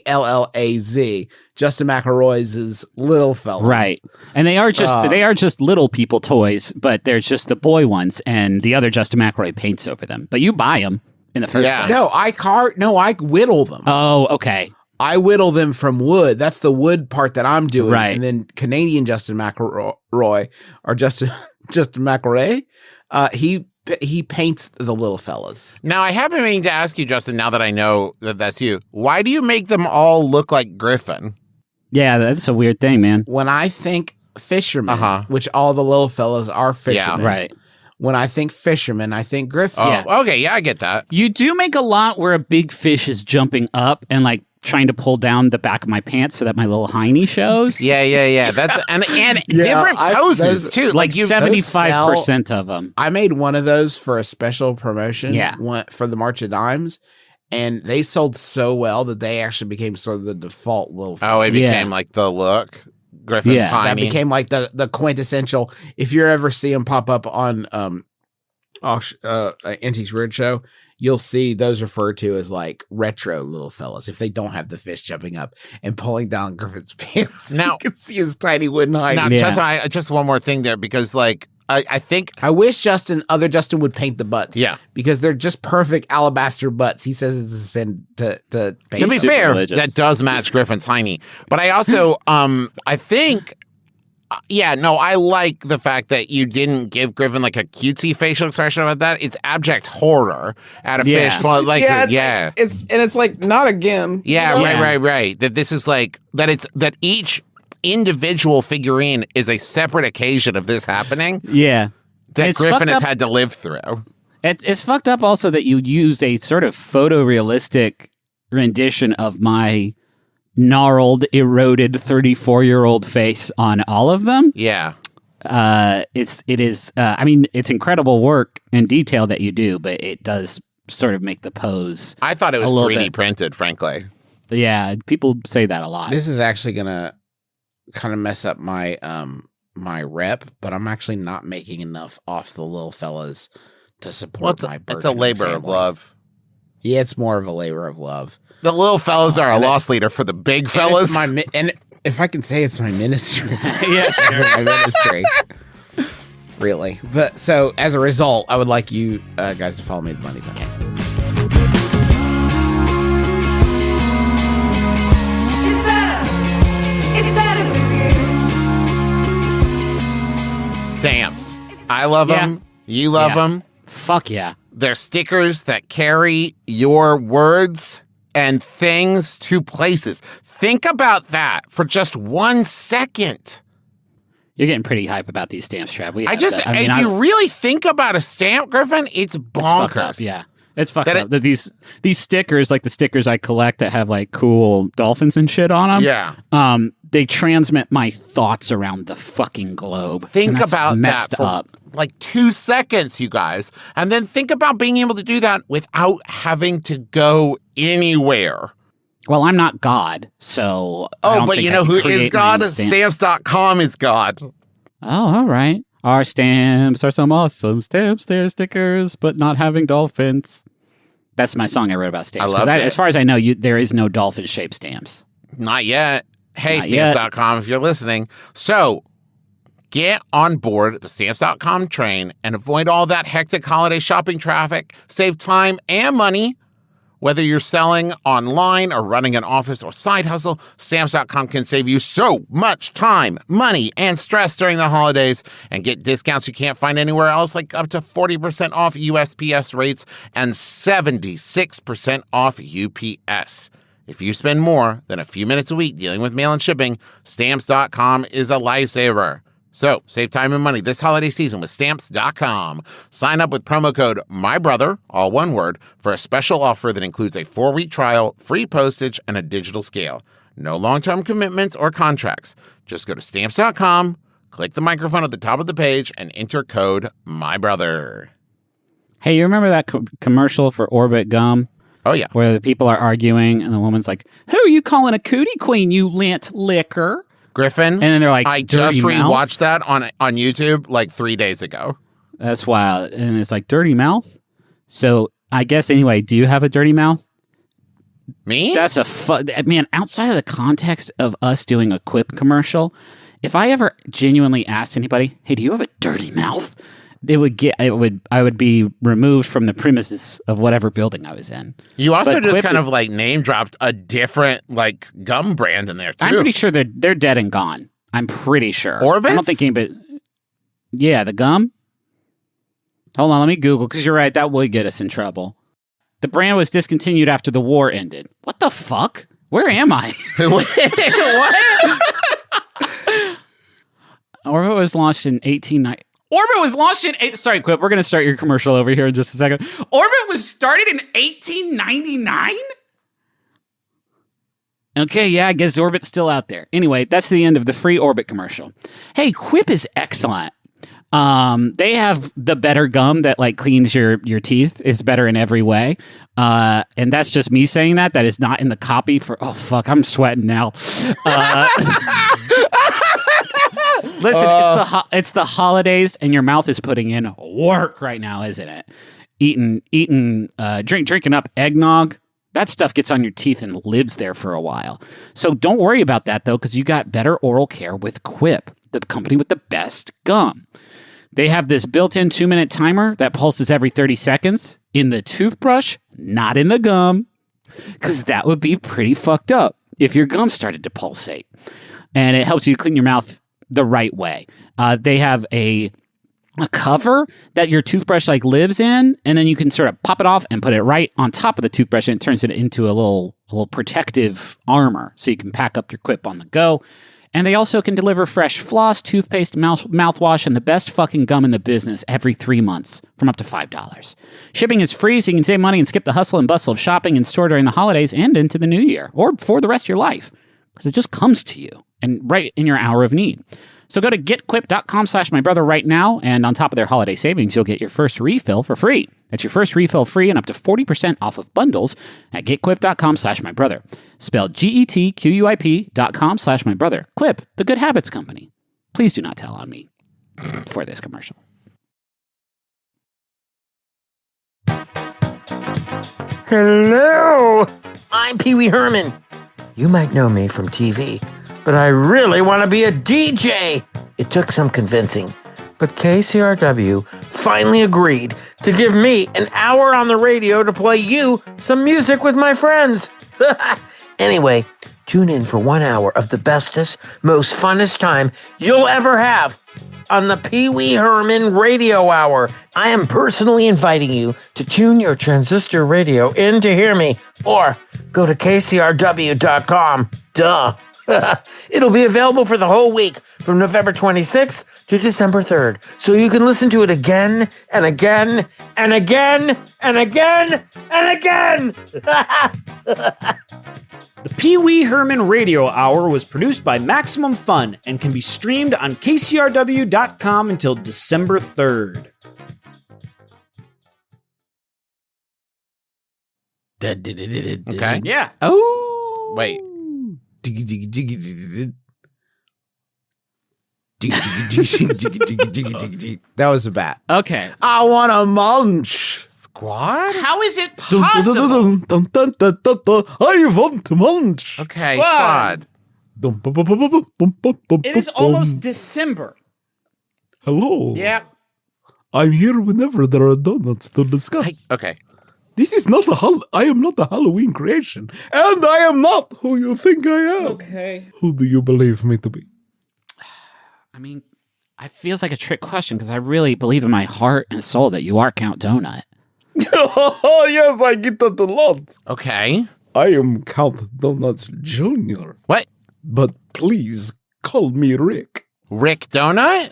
FELLAZ. Justin McElroy's is little fellas. Right. And they are just little people toys, but there's just the boy ones and the other Justin McElroy paints over them. But you buy them in the first Yeah. place. I whittle them. Oh, okay. I whittle them from wood. That's the wood part that I'm doing. Right. And then Canadian Justin McElroy or Justin McElroy, he paints the little fellas. Now, I have been meaning to ask you, Justin, now that I know that that's you, why do you make them all look like Griffin? Yeah, that's a weird thing, man. When I think fisherman, Uh-huh. which all the little fellas are fishermen. Right. When I think fisherman, I think Griffin. Oh, Yeah. okay, yeah, I get that. You do make a lot where a big fish is jumping up and like trying to pull down the back of my pants so that my little hiney shows. Yeah. That's and Yeah, different poses those- too. Like you 75% of them. I made one of those for a special promotion Yeah. for the March of Dimes, and they sold so well that they actually became sort of the default little Oh, it Yeah. became like the look. Griffin's Yeah, that that tiny. became like the quintessential. If you ever see them pop up on Antiques Weird Show, you'll see those referred to as like retro little fellas. If they don't have the fish jumping up and pulling down Griffin's pants, Now- you can see his tiny wooden hide. Now, Yeah. just one more thing there, because like I think I wish other Justin would paint the butts. Yeah. because they're just perfect alabaster butts. He says it's a sin to paint. to be super fair, religious. that does match Griffin's tiny. But I also I think I like the fact that you didn't give Griffin like a cutesy facial expression about that. It's abject horror at a Yeah. fish. But like it's like not again. Yeah, You know? right. That this is like that each individual figurine is a separate occasion of this happening Yeah. that It's Griffin fucked has up. had to live through. It's fucked up also that you used a sort of photorealistic rendition of my gnarled, eroded 34-year-old face on all of them. Yeah. It's incredible work and detail that you do, but it does sort of make the pose. I thought it was A little 3D bit. printed, frankly. Yeah, people say that a lot. This is actually gonna kind of mess up my my rep, but I'm actually not making enough off the little fellas to support my It's a burgeoning labor of family. love. Yeah, it's more of a labor of love. The little fellas are a loss leader for the big And fellas. it's and if I can say it's my ministry, Yeah. it's my ministry. Really, but so as a result, I would like you guys to follow me. The money's on. It's better with you. Stamps. I love Yeah. them. You love Yeah. them. Fuck yeah. They're stickers that carry your words and things to places. Think about that for just 1 second. You're getting pretty hype about these stamps, Trav. If you really think about a stamp, Griffin, it's it's fucked up. bonkers. Yeah. It's fucked That up. That these stickers, like the stickers I collect that have like cool dolphins and shit on them. Yeah. They transmit my thoughts around the fucking globe. Think And that's about messed that for up. like 2 seconds, you guys. And then think about being able to do that without having to go anywhere. Well, I'm not God, so I Oh, don't but think you I know can who is create my own God? stamp. Stamps.com is God. Oh, all right. Our stamps are some awesome stamps. They're stickers, but not having dolphins. That's my song I wrote about stamps. I love it. As far as I know, there is no dolphin-shaped stamps. Not yet. Hey, Not yet. Stamps.com, if you're listening. So get on board the Stamps.com train and avoid all that hectic holiday shopping traffic. Save time and money. Whether you're selling online or running an office or side hustle, Stamps.com can save you so much time, money, and stress during the holidays and get discounts you can't find anywhere else, like up to 40% off USPS rates and 76% off UPS. If you spend more than a few minutes a week dealing with mail and shipping, Stamps.com is a lifesaver. So, save time and money this holiday season with Stamps.com. Sign up with promo code MYBROTHER, all one word, for a special offer that includes a 4-week trial, free postage, and a digital scale. No long-term commitments or contracts. Just go to Stamps.com, click the microphone at the top of the page, and enter code MYBROTHER. Hey, you remember that commercial for Orbit Gum? Oh, yeah. Where the people are arguing, and the woman's like, "Who are you calling a cootie queen, you lint licker?" Griffin, And then they're like, I just "Dirty mouth?" rewatched that on YouTube like 3 days ago. That's wild. And it's like, dirty mouth? So I guess anyway, do you have a dirty mouth? Me? That's man, outside of the context of us doing a Quip commercial, if I ever genuinely asked anybody, "Hey, do you have a dirty mouth?" I would be removed from the premises of whatever building I was in. You also But just Quip kind of like name dropped a different like gum brand in there too. I'm pretty sure they're dead and gone. I'm pretty sure. Orbits? I don't think anybody. Yeah, the gum. Hold on, let me Google, because you're right, that would get us in trouble. The brand was discontinued after the war ended. What the fuck? Where am I? What? Orbit was launched in 1890. Orbit was launched in sorry, Quip. We're going to start your commercial over here in just a second. Orbit was started in 1899? Okay, yeah, I guess Orbit's still out there. Anyway, that's the end of the free Orbit commercial. Hey, Quip is excellent. They have the better gum that like cleans your teeth. It's better in every way. And that's just me saying that. That is not in the copy for. Oh fuck, I'm sweating now. Listen, it's the holidays, and your mouth is putting in work right now, isn't it? Drinking up eggnog. That stuff gets on your teeth and lives there for a while. So don't worry about that though, because you got better oral care with Quip, the company with the best gum. They have this built-in 2-minute timer that pulses every 30 seconds in the toothbrush, not in the gum, because that would be pretty fucked up if your gum started to pulsate. And it helps you clean your mouth the right way. They have a cover that your toothbrush like lives in, and then you can sort of pop it off and put it right on top of the toothbrush, and it turns it into a little protective armor, so you can pack up your Quip on the go. And they also can deliver fresh floss, toothpaste, mouthwash, and the best fucking gum in the business every 3 months from up to $5. Shipping is free, so you can save money and skip the hustle and bustle of shopping in store during the holidays and into the new year, or for the rest of your life, because it just comes to you and right in your hour of need. So go to getquip.com/mybrother right now, and on top of their holiday savings, you'll get your first refill for free. That's your first refill free and up to 40% off of bundles at getquip.com/mybrother. Spelled GETQUIP.com/mybrother. Quip, the good habits company. Please do not tell on me for this commercial. Hello, I'm Pee Wee Herman. You might know me from TV, but I really want to be a DJ. It took some convincing, but KCRW finally agreed to give me an hour on the radio to play you some music with my friends. Anyway, tune in for 1 hour of the bestest, most funnest time you'll ever have on the Pee Wee Herman Radio Hour. I am personally inviting you to tune your transistor radio in to hear me, or go to kcrw.com. Duh. It'll be available for the whole week from November 26th to December 3rd, so you can listen to it again and again and again and again and again. The Pee Wee Herman Radio Hour was produced by Maximum Fun and can be streamed on kcrw.com until December 3rd. Okay. Yeah. Oh. Wait. That was a bat. Okay. I want to munch. Squad? How is it Dun, dun, possible? dun, dun, dun, dun, dun, dun. I want to munch. Okay, Why? squad. Dum, bum, bum, bum, bum, bum, bum, bum, It is bum. almost December. Hello. Yeah. I'm here whenever there are donuts to discuss. Okay. This is not I am not a Halloween creation, and I am not who you think I am. Okay. Who do you believe me to be? I mean, it feels like a trick question because I really believe in my heart and soul that you are Count Donut. Oh yes, I get that a lot. Okay. I am Count Donuts Jr., What? but please call me Rick. Rick Donut?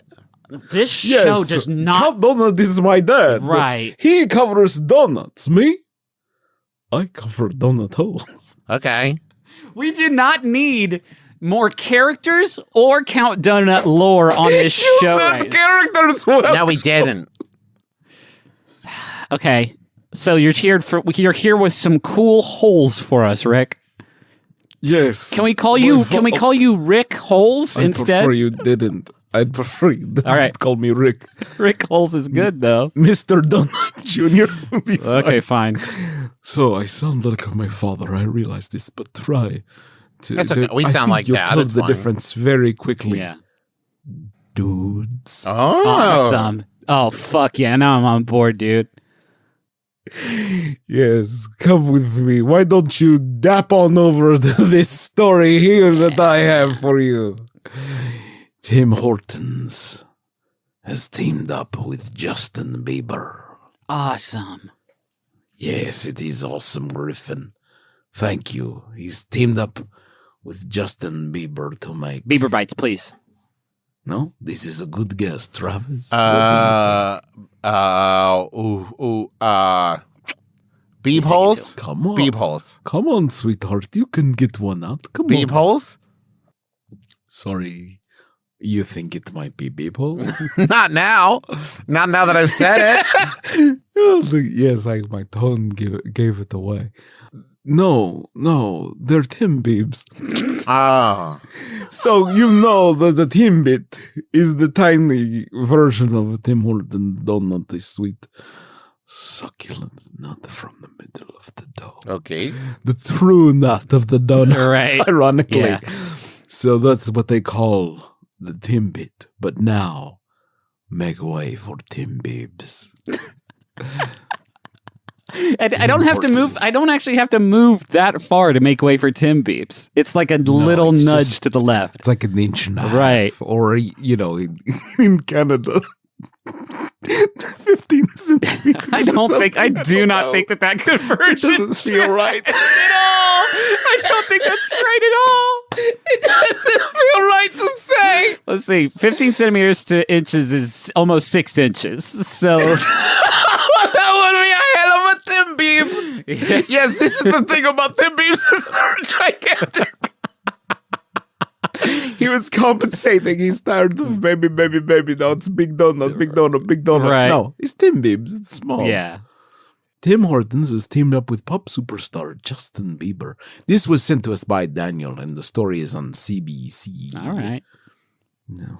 This show does not. Count Donut is my dad. but Right. He covers donuts. Me? I cover donut holes. Okay. We do not need more characters or Count Donut lore on this You show. said right? characters. Well, No, we didn't. Okay, so you're here with some cool holes for us, Rick. yes. Can we call you Rick Holes I instead? prefer you didn't. I'd prefer you didn't All right. call me Rick. Rick Holes is good though. Mr. Donut Jr. would be fine. Okay, fine. So I sound like my father. I realize this, but try to. That's okay. We I sound think like you'll that. tell It's the fine. difference very quickly. Yeah. Dudes. Oh. Awesome. Oh fuck yeah! Now I'm on board, dude. Yes, come with me. Why don't you dap on over to this story here that I have for you? Tim Hortons has teamed up with Justin Bieber. Awesome. Yes, it is awesome, Griffin. Thank you. He's teamed up with Justin Bieber to make... Bieber bites, please. No? This is a good guess, Travis. Beeb holes? Come on. Beeb holes. Come on, sweetheart. You can get one out. Come Beeb on. holes? Sorry. You think it might be beep holes? Not now. Not now that I've said it. Yes, my tone gave it away. No, they're Timbits. Oh. So you know that the Timbit is the tiny version of a Tim Hortons donut, a sweet, succulent nut from the middle of the dough. Okay. The true nut of the donut, Right. ironically. Yeah. So that's what they call the Timbit. But now, make way for Timbibs. And I don't have to move. I don't actually have to move that far to make way for Tim Beeps. It's like a little it's nudge just- to the left. It's like an inch and a half. Right. Or, in Canada, 15 centimeters. I do not think that conversion doesn't feel right. at all. I don't think that's right at all. It doesn't feel right to say. Let's see. 15 centimeters to inches is almost 6 inches. So That would be a hell of a Tim Beeb. Yes, this is the thing about Tim Beebs is they're gigantic. He was compensating. He's tired of baby. Now it's big donut. Right. No, it's Tim Biebs. It's small. yeah. Tim Hortons is teamed up with pop superstar Justin Bieber. This was sent to us by Daniel, and the story is on CBC. All right.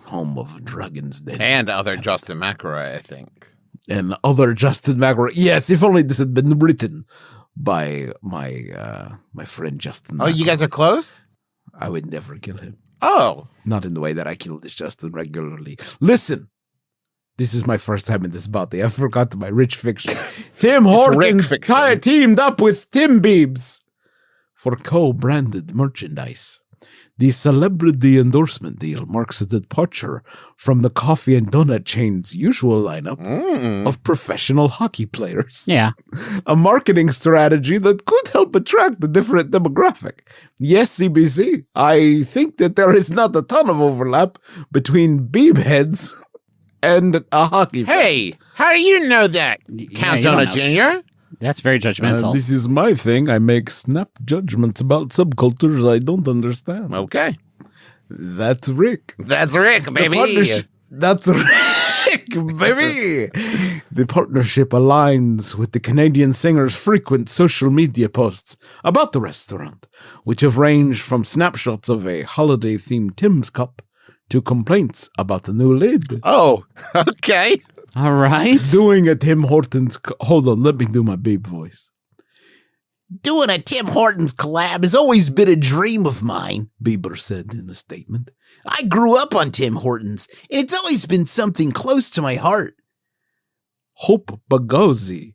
Home of Dragon's Den. And other Justin McElroy, I think. And other Justin McElroy. Yes, if only this had been written by my friend Justin Oh, you guys are close? I would never kill him. Oh. Not in the way that I kill this Justin regularly. Listen, this is my first time in this body. I forgot my rich fiction. Tim Hortons fiction. teamed up with Tim Biebs for co-branded merchandise. The celebrity endorsement deal marks a departure from the coffee and donut chain's usual lineup of professional hockey players. Yeah. A marketing strategy that could help attract a different demographic. Yes, CBC, I think that there is not a ton of overlap between Beeb heads and a hockey fan. Hey, how do you know that, Count you don't Donut know. Jr.? That's very judgmental. This is my thing. I make snap judgments about subcultures I don't understand. Okay. That's Rick. That's Rick, baby. That's Rick. sick, baby. The partnership aligns with the Canadian singer's frequent social media posts about the restaurant, which have ranged from snapshots of a holiday-themed Tim's cup to complaints about the new lid. Oh, okay. All right. Doing a Tim Hortons... Hold on, let me do my babe voice. Doing a Tim Hortons collab has always been a dream of mine, Bieber said in a statement. I grew up on Tim Hortons, and it's always been something close to my heart. Hope Bagozzi,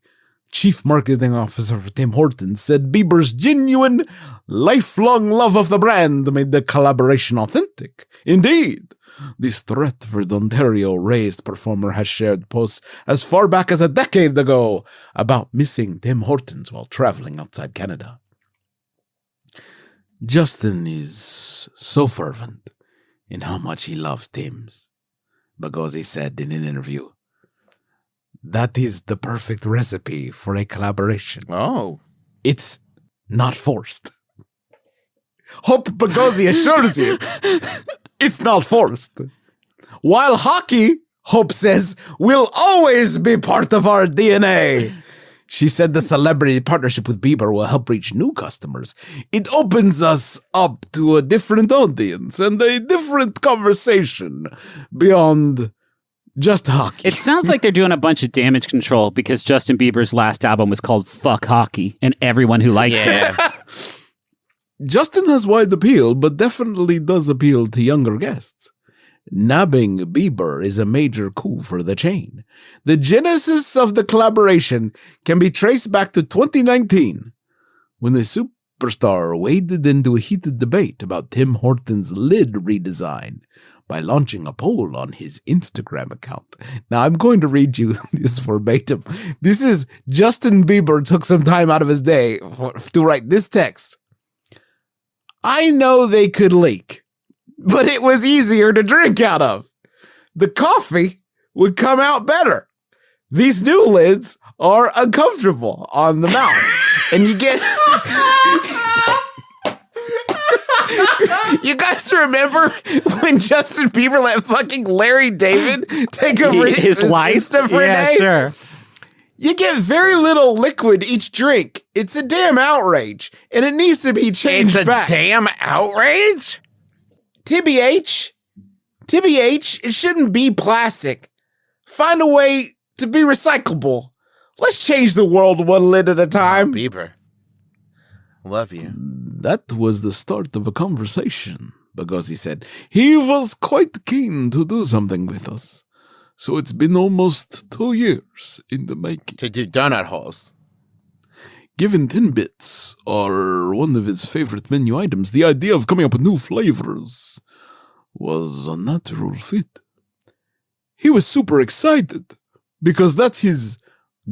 chief marketing officer for Tim Hortons, said Bieber's genuine, lifelong love of the brand made the collaboration authentic. Indeed, the Stratford, Ontario-raised performer has shared posts as far back as a decade ago about missing Tim Hortons while traveling outside Canada. Justin is so fervent in how much he loves Tim's, Bagozzi said in an interview. That is the perfect recipe for a collaboration. Oh. It's not forced. Hope Bagozzi assures you it's not forced. While hockey, Hope says, will always be part of our DNA. She said the celebrity partnership with Bieber will help reach new customers. It opens us up to a different audience and a different conversation beyond just hockey. It sounds like they're doing a bunch of damage control because Justin Bieber's last album was called Fuck Hockey, and everyone who likes it. Justin has wide appeal, but definitely does appeal to younger guests. Nabbing Bieber is a major coup for the chain. The genesis of the collaboration can be traced back to 2019, when the superstar waded into a heated debate about Tim Hortons' lid redesign by launching a poll on his Instagram account. Now, I'm going to read you this verbatim. This is Justin Bieber took some time out of his day to write this text. I know they could leak, but it was easier to drink out of. The coffee would come out better. These new lids are uncomfortable on the mouth. And you get... You guys remember when Justin Bieber let fucking Larry David take over his life for a day? Sure. You get very little liquid each drink. It's a damn outrage, and it needs to be changed back. It's a damn outrage? TBH, it shouldn't be plastic. Find a way to be recyclable. Let's change the world one lid at a time. Bieber. Love you. That was the start of a conversation, Bagozzi said. He was quite keen to do something with us. So it's been almost 2 years in the making. To do donut holes. Given Timbits are one of his favorite menu items, the idea of coming up with new flavors was a natural fit. He was super excited because that's his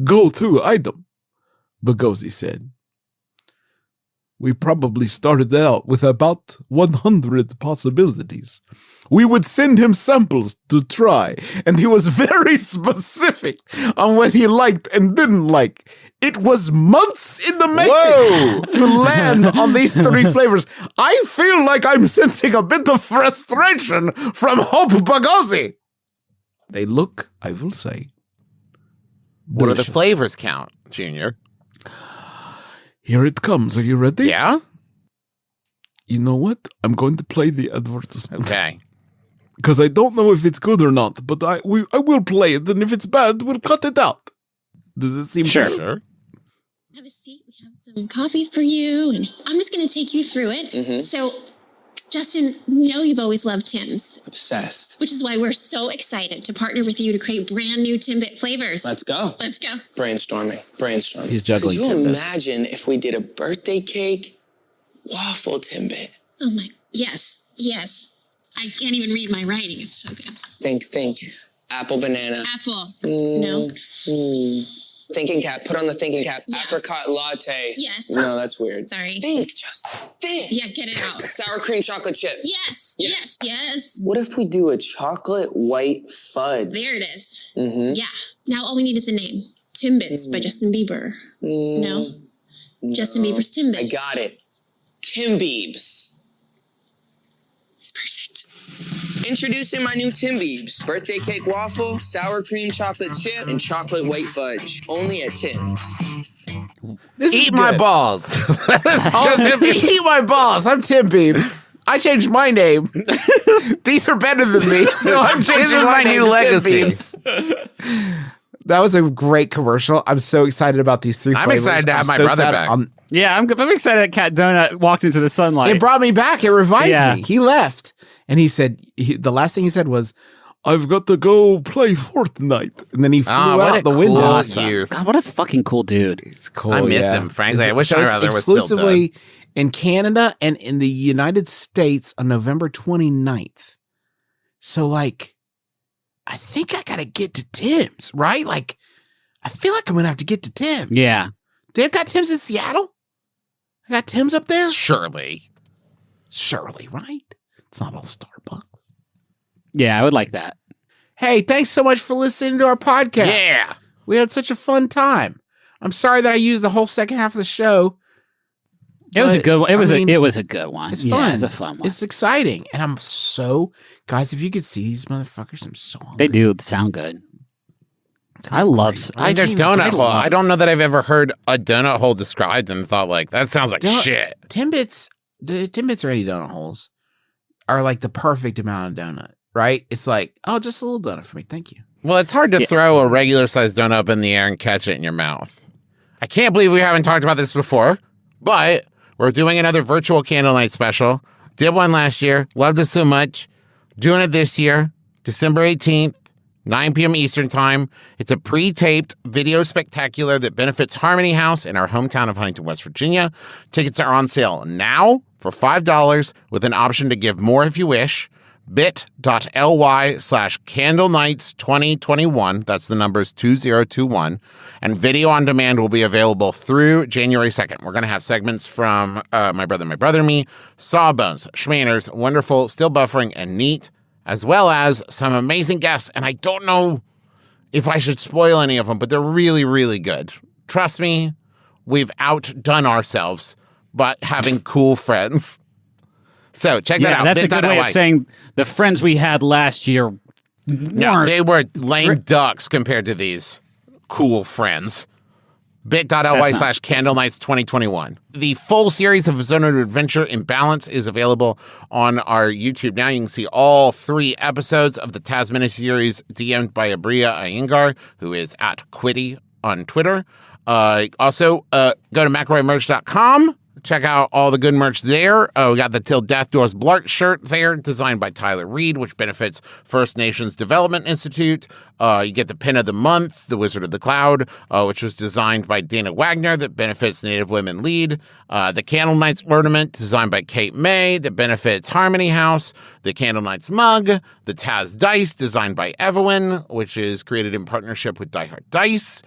go-to item, Bagozzi said. We probably started out with about 100 possibilities. We would send him samples to try, and he was very specific on what he liked and didn't like. It was months in the making to land on these 3 flavors. I feel like I'm sensing a bit of frustration from Hope Bagozzi. They look, I will say, What are the delicious. flavors count, Junior? Here it comes. Are you ready? Yeah? You know what? I'm going to play the advertisement. Okay. Because I don't know if it's good or not, but I will play it, and if it's bad, we'll cut it out. Does it seem fair? Sure. Have a seat. We have some coffee for you, and I'm just going to take you through it. So, Justin, we know you've always loved Tim's. Obsessed. Which is why we're so excited to partner with you to create brand new Timbit flavors. Let's go. Let's go. Brainstorming. He's juggling Could you Timbits. imagine if we did a birthday cake waffle Timbit? Oh my, yes. I can't even read my writing. It's so good. Think. Apple, banana. Apple. No. Thinking cap. Put on the thinking cap. Yeah. Apricot latte. Yes. No, that's weird. Sorry. Think, Justin. Think. Yeah, get it out. Sour cream chocolate chip. Yes. What if we do a chocolate white fudge? There it is. Mm-hmm. Yeah. Now all we need is a name. Timbits by Justin Bieber. No? Justin Bieber's Timbits. I got it. Tim Biebs. It's perfect. Introducing my new Tim Biebs. Birthday cake waffle, sour cream chocolate chip, and chocolate white fudge. Only at Tim's. Eat my balls. Eat my balls. I'm Tim Biebs. I changed my name. These are better than me, so I'm changing This is my my name new to legacy. Tim Biebs. That was a great commercial. I'm so excited about these 3 I'm flavors. excited to have I'm my so brother sad back. Yeah, I'm excited that Cat Donut walked into the sunlight. It brought me back. It revived Yeah. me. He left, and he said the last thing he said was, "I've got to go play Fortnite," and then he flew what out a the window. cool youth. God, what a fucking cool dude. It's cool. I miss yeah. him, frankly. I wish so my it's brother was still exclusively in Canada and in the United States on November 29th. So, like, I think I gotta get to Tim's, right? Like, I feel like I'm gonna have to get to Tim's. Yeah. They've got Tim's in Seattle. I got Tim's up there. Surely. Surely, right? It's not all Starbucks. Yeah, I would like that. Hey, thanks so much for listening to our podcast. Yeah. We had such a fun time. I'm sorry that I used the whole second half of the show. It was a But, good one. I mean, It was a good one. It's Yeah, fun. It's a fun one. It's exciting. And I'm so, guys, if you could see these motherfuckers, I'm so hungry. They do sound good. I love. I mean, their donut hole. I don't know that I've ever heard a donut hole described and thought like that sounds like shit. Timbits, the Timbits or any donut holes are like the perfect amount of donut, right? It's like, oh, just a little donut for me. Thank you. Well, it's hard to throw a regular sized donut up in the air and catch it in your mouth. I can't believe we haven't talked about this before, but we're doing another virtual candle night special. Did one last year. Loved it so much. Doing it this year, December 18th. 9 p.m. Eastern Time. It's a pre-taped video spectacular that benefits Harmony House in our hometown of Huntington, West Virginia. Tickets are on sale now for $5 with an option to give more if you wish. bit.ly/candlenights2021. That's the numbers 2021. And video on demand will be available through January 2nd. We're going to have segments from My Brother, Me, Sawbones, Schmanners, Wonderful, Still Buffering, and Neat, as well as some amazing guests. And I don't know if I should spoil any of them, but they're really, really good. Trust me, we've outdone ourselves, but having cool friends. So check that out. That's a good way of saying the friends we had last year No, they were lame ducks compared to these cool friends. bit.ly/candlenights2021. The full series of Zone of Adventure in Balance is available on our YouTube now. You can see all 3 episodes of the Tasmania series DM'd by Abria Iyengar, who is at Quiddy on Twitter. Also, go to McElroymerch.com. Check out all the good merch there. We got the Till Death Do Us Blart shirt there, designed by Tyler Reed, which benefits First Nations Development Institute. You get the Pin of the Month, The Wizard of the Cloud, which was designed by Dana Wagner, that benefits Native Women Lead. The Candle Nights Ornament, designed by Kate May, that benefits Harmony House. The Candle Nights Mug, the Taz Dice, designed by Evelyn, which is created in partnership with Die Hard Dice,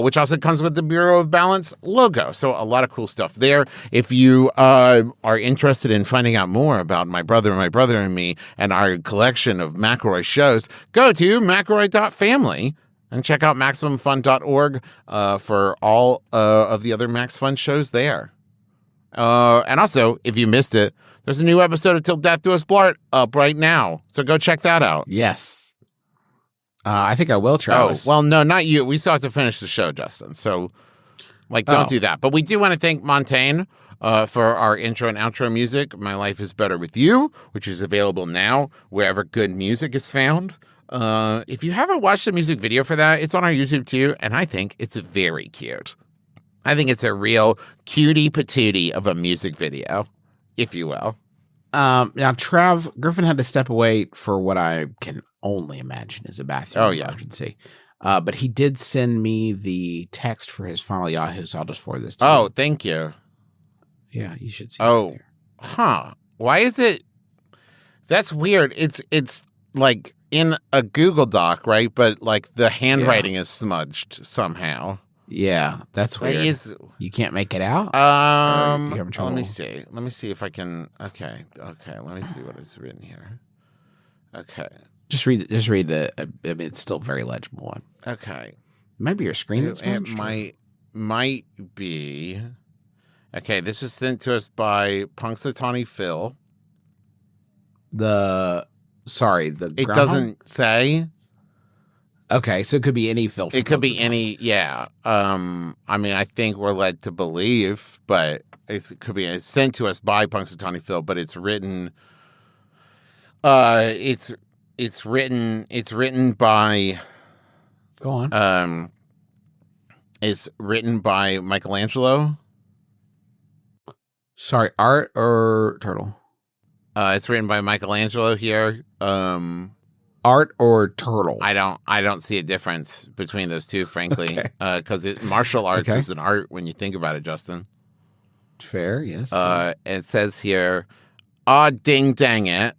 which also comes with the Bureau of Balance logo. So a lot of cool stuff there. If you are interested in finding out more about My Brother and Me and our collection of McElroy shows, go to McElroy.family and check out MaximumFun.org for all of the other Max Fun shows there. And also, if you missed it, there's a new episode of Till Death Do Us Blart up right now. So go check that out. Yes. I think I will, Travis. Oh, well, no, not you. We still have to finish the show, Justin. So, don't do that. But we do want to thank Montaigne for our intro and outro music, My Life is Better With You, which is available now wherever good music is found. If you haven't watched the music video for that, it's on our YouTube too, and I think it's very cute. I think it's a real cutie patootie of a music video, if you will. Now, Griffin had to step away for what I can only imagine is a bathroom emergency. But he did send me the text for his final Yahoo, so I'll just forward this to you. Oh, thank you. Yeah, you should see it there. Huh. Why is it? That's weird. It's like in a Google Doc, right? But like the handwriting is smudged somehow. Yeah, that's weird. You can't make it out? You having trouble? Let me see. Let me see if I can. Okay. Let me see what is written here. Okay. Just read the. I mean, it's still very legible one. Okay. Maybe your screen is smudged. It might be. Okay, this was sent to us by Punxsutawney Phil. The Sorry, the It groundhog? doesn't say. Okay, so it could be any Phil. It could be any, yeah. I mean, I think we're led to believe, but it could be sent to us by Punxsutawney Phil, but it's written. It's written by. Go on. It's written by Michelangelo. Sorry, Art or Turtle? It's written by Michelangelo here. Art or Turtle? I don't see a difference between those two, frankly, because martial arts is an art when you think about it, Justin. Fair, yes. It says here, "Aw, ding dang it!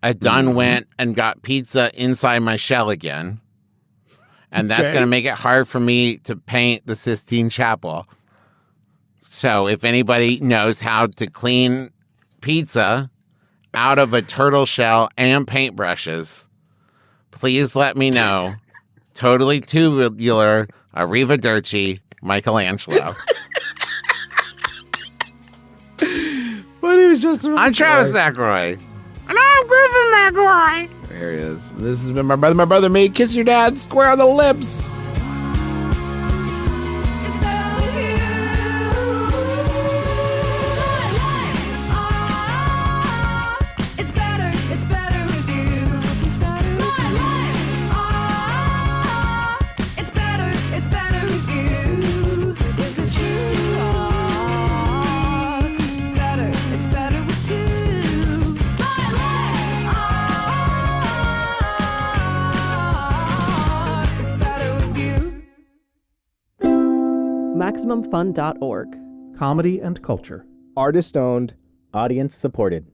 I done went and got pizza inside my shell again, and that's gonna make it hard for me to paint the Sistine Chapel. So if anybody knows how to clean pizza out of a turtle shell and paintbrushes, please let me know. Totally tubular, arrivederci, Michelangelo." But it was just. I'm Travis McElroy. And I'm Griffin McElroy. There he is. This has been my brother, me. Kiss your dad square on the lips. It's better with you. It's better with you. My life. It's better with you. This is true. It's better with two. My life. It's better with you. MaximumFun.org. Comedy and culture. Artist owned, audience supported.